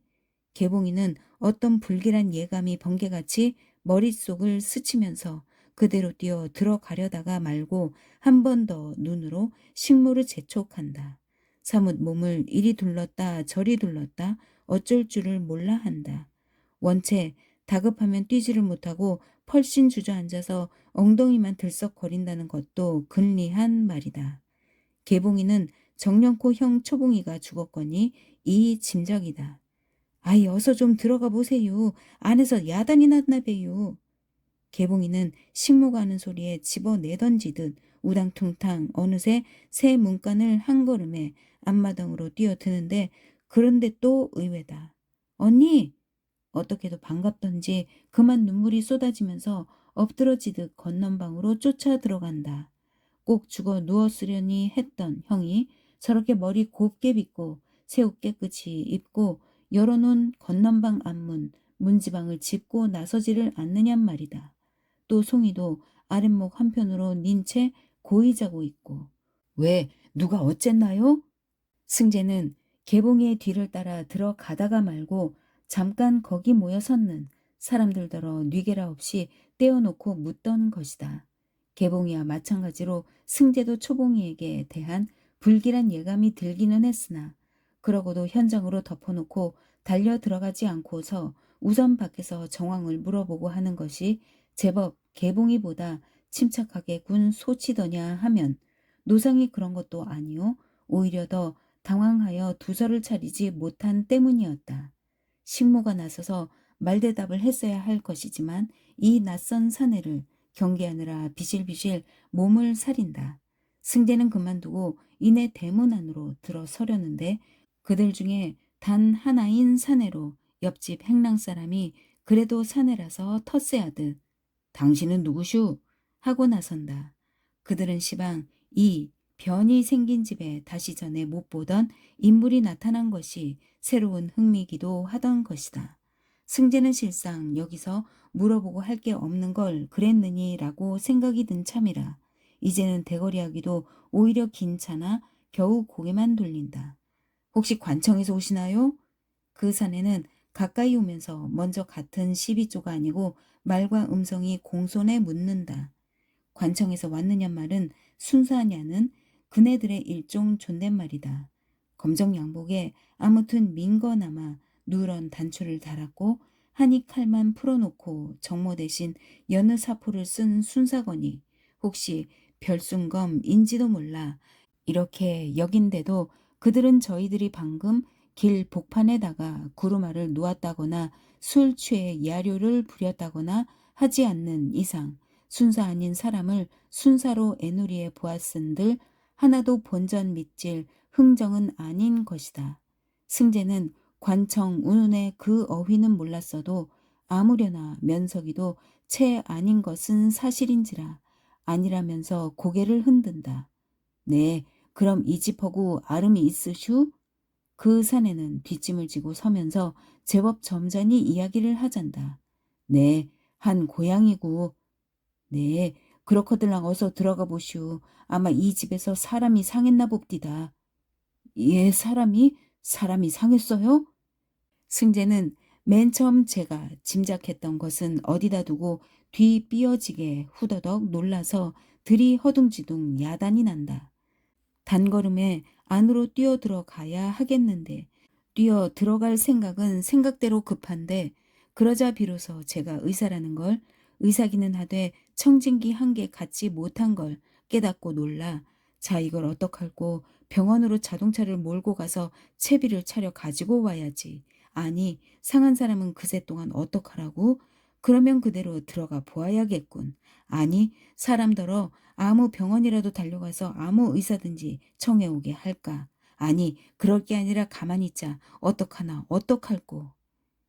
개봉이는 어떤 불길한 예감이 번개같이 머릿속을 스치면서 그대로 뛰어 들어가려다가 말고 한 번 더 눈으로 식물을 재촉한다. 사뭇 몸을 이리 둘렀다 저리 둘렀다 어쩔 줄을 몰라 한다. 원체 다급하면 뛰지를 못하고 펄씬 주저앉아서 엉덩이만 들썩거린다는 것도 근리한 말이다. 개봉이는 정령코 형 초봉이가 죽었거니 이 짐작이다. 아이 어서 좀 들어가 보세요. 안에서 야단이 났나 봐요. 개봉이는 식모가 하는 소리에 집어내던지듯 우당퉁탕 어느새 새 문간을 한 걸음에 앞마당으로 뛰어드는데 그런데 또 의외다. 언니! 어떻게도 반갑던지 그만 눈물이 쏟아지면서 엎드러지듯 건넌방으로 쫓아 들어간다. 꼭 죽어 누웠으려니 했던 형이 저렇게 머리 곱게 빗고 새옷 깨끗이 입고 열어놓은 건넌방 앞문 문지방을 짚고 나서지를 않느냔 말이다. 또 송이도 아랫목 한편으로 닌 채 고이 자고 있고. 왜 누가 어쨌나요? 승재는 개봉이의 뒤를 따라 들어가다가 말고 잠깐 거기 모여 섰는 사람들더러 뉘게라 없이 떼어놓고 묻던 것이다. 개봉이와 마찬가지로 승재도 초봉이에게 대한 불길한 예감이 들기는 했으나 그러고도 현장으로 덮어놓고 달려 들어가지 않고서 우선 밖에서 정황을 물어보고 하는 것이 제법 개봉이보다 침착하게 군 소치더냐 하면 노상이 그런 것도 아니오 오히려 더 당황하여 두서를 차리지 못한 때문이었다. 식모가 나서서 말대답을 했어야 할 것이지만 이 낯선 사내를 경계하느라 비실비실 몸을 사린다. 승재는 그만두고 이내 대문 안으로 들어서려는데 그들 중에 단 하나인 사내로 옆집 행랑 사람이 그래도 사내라서 텃세하듯 당신은 누구슈? 하고 나선다. 그들은 시방 이 변이 생긴 집에 다시 전에 못 보던 인물이 나타난 것이 새로운 흥미기도 하던 것이다. 승재는 실상 여기서 물어보고 할 게 없는 걸 그랬느니라고 생각이 든 참이라. 이제는 대거리하기도 오히려 긴차나 겨우 고개만 돌린다. 혹시 관청에서 오시나요? 그 사내는 가까이 오면서 먼저 같은 시비조가 아니고 말과 음성이 공손해 묻는다. 관청에서 왔느냐 말은 순수하냐는 그네들의 일종 존댓말이다. 검정 양복에 아무튼 민거나마 누런 단추를 달았고 한이 칼만 풀어놓고 정모 대신 여느 사포를 쓴 순사건이 혹시 별순검인지도 몰라 이렇게 여긴데도 그들은 저희들이 방금 길 복판에다가 구루마를 놓았다거나 술 취해 야료를 부렸다거나 하지 않는 이상 순사 아닌 사람을 순사로 애누리에 보았은들 하나도 본전 밑질 흥정은 아닌 것이다. 승재는 관청 운운의 그 어휘는 몰랐어도 아무려나 면석이도 채 아닌 것은 사실인지라 아니라면서 고개를 흔든다. 네, 그럼 이 집하고 아름이 있으슈? 그 사내는 뒷짐을 지고 서면서 제법 점잖이 이야기를 하잔다. 네, 한 고양이고. 네, 그렇거들랑 어서 들어가 보슈. 아마 이 집에서 사람이 상했나 봅디다. 예, 사람이 상했어요? 승재는 맨 처음 제가 짐작했던 것은 어디다 두고 뒤 삐어지게 후더덕 놀라서 들이 허둥지둥 야단이 난다. 단걸음에 안으로 뛰어 들어가야 하겠는데 뛰어 들어갈 생각은 생각대로 급한데 그러자 비로소 제가 의사라는 걸 의사기는 하되 청진기 한 개 갖지 못한 걸 깨닫고 놀라 자 이걸 어떡할꼬 병원으로 자동차를 몰고 가서 채비를 차려 가지고 와야지. 아니 상한 사람은 그새 동안 어떡하라고? 그러면 그대로 들어가 보아야겠군. 아니 사람더러 아무 병원이라도 달려가서 아무 의사든지 청해오게 할까? 아니 그럴 게 아니라 가만히 있자. 어떡하나 어떡할꼬.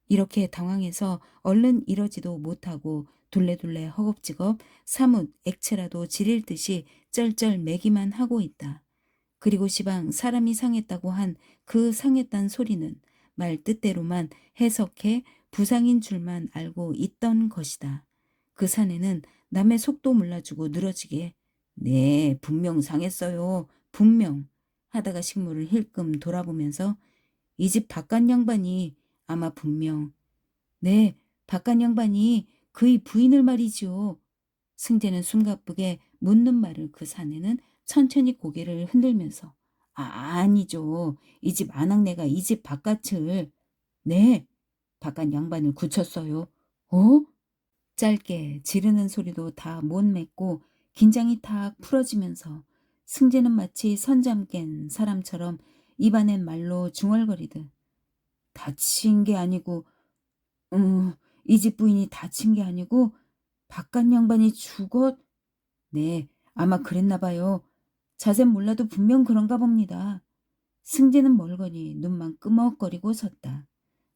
이렇게 당황해서 얼른 이러지도 못하고 둘레둘레 허겁지겁 사뭇 액체라도 지릴 듯이 쩔쩔 매기만 하고 있다. 그리고 시방 사람이 상했다고 한 그 상했단 소리는 말 뜻대로만 해석해 부상인 줄만 알고 있던 것이다. 그 사내는 남의 속도 몰라주고 늘어지게 네 분명 상했어요. 분명 하다가 식물을 힐끔 돌아보면서 이 집 바깥 양반이 아마 분명 네 바깥 양반이 그의 부인을 말이지요. 승재는 숨가쁘게 묻는 말을 그 사내는 천천히 고개를 흔들면서 아니죠. 이 집 아낙네가 이 집 바깥을 네 바깥 양반을 굳혔어요. 어? 짧게 지르는 소리도 다 못 맺고 긴장이 탁 풀어지면서 승재는 마치 선잠 깬 사람처럼 입안엔 말로 중얼거리듯 다친 게 아니고 이 집 부인이 다친 게 아니고 바깥 양반이 죽었 네 아마 그랬나 봐요. 자세는 몰라도 분명 그런가 봅니다. 승재는 멀거니 눈만 끄먹거리고 섰다.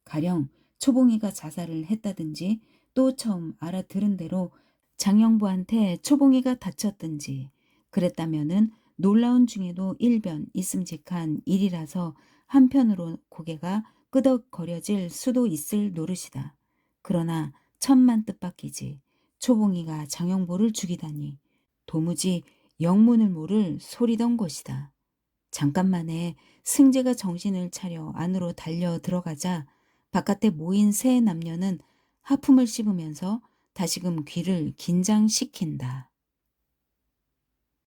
가령 초봉이가 자살을 했다든지 또 처음 알아들은 대로 장영부한테 초봉이가 다쳤든지 그랬다면은 놀라운 중에도 일변 있음직한 일이라서 한편으로 고개가 끄덕거려질 수도 있을 노릇이다. 그러나 천만 뜻밖이지 초봉이가 장영보를 죽이다니 도무지 영문을 모를 소리던 것이다. 잠깐만에 승재가 정신을 차려 안으로 달려 들어가자 바깥에 모인 세 남녀는 하품을 씹으면서 다시금 귀를 긴장시킨다.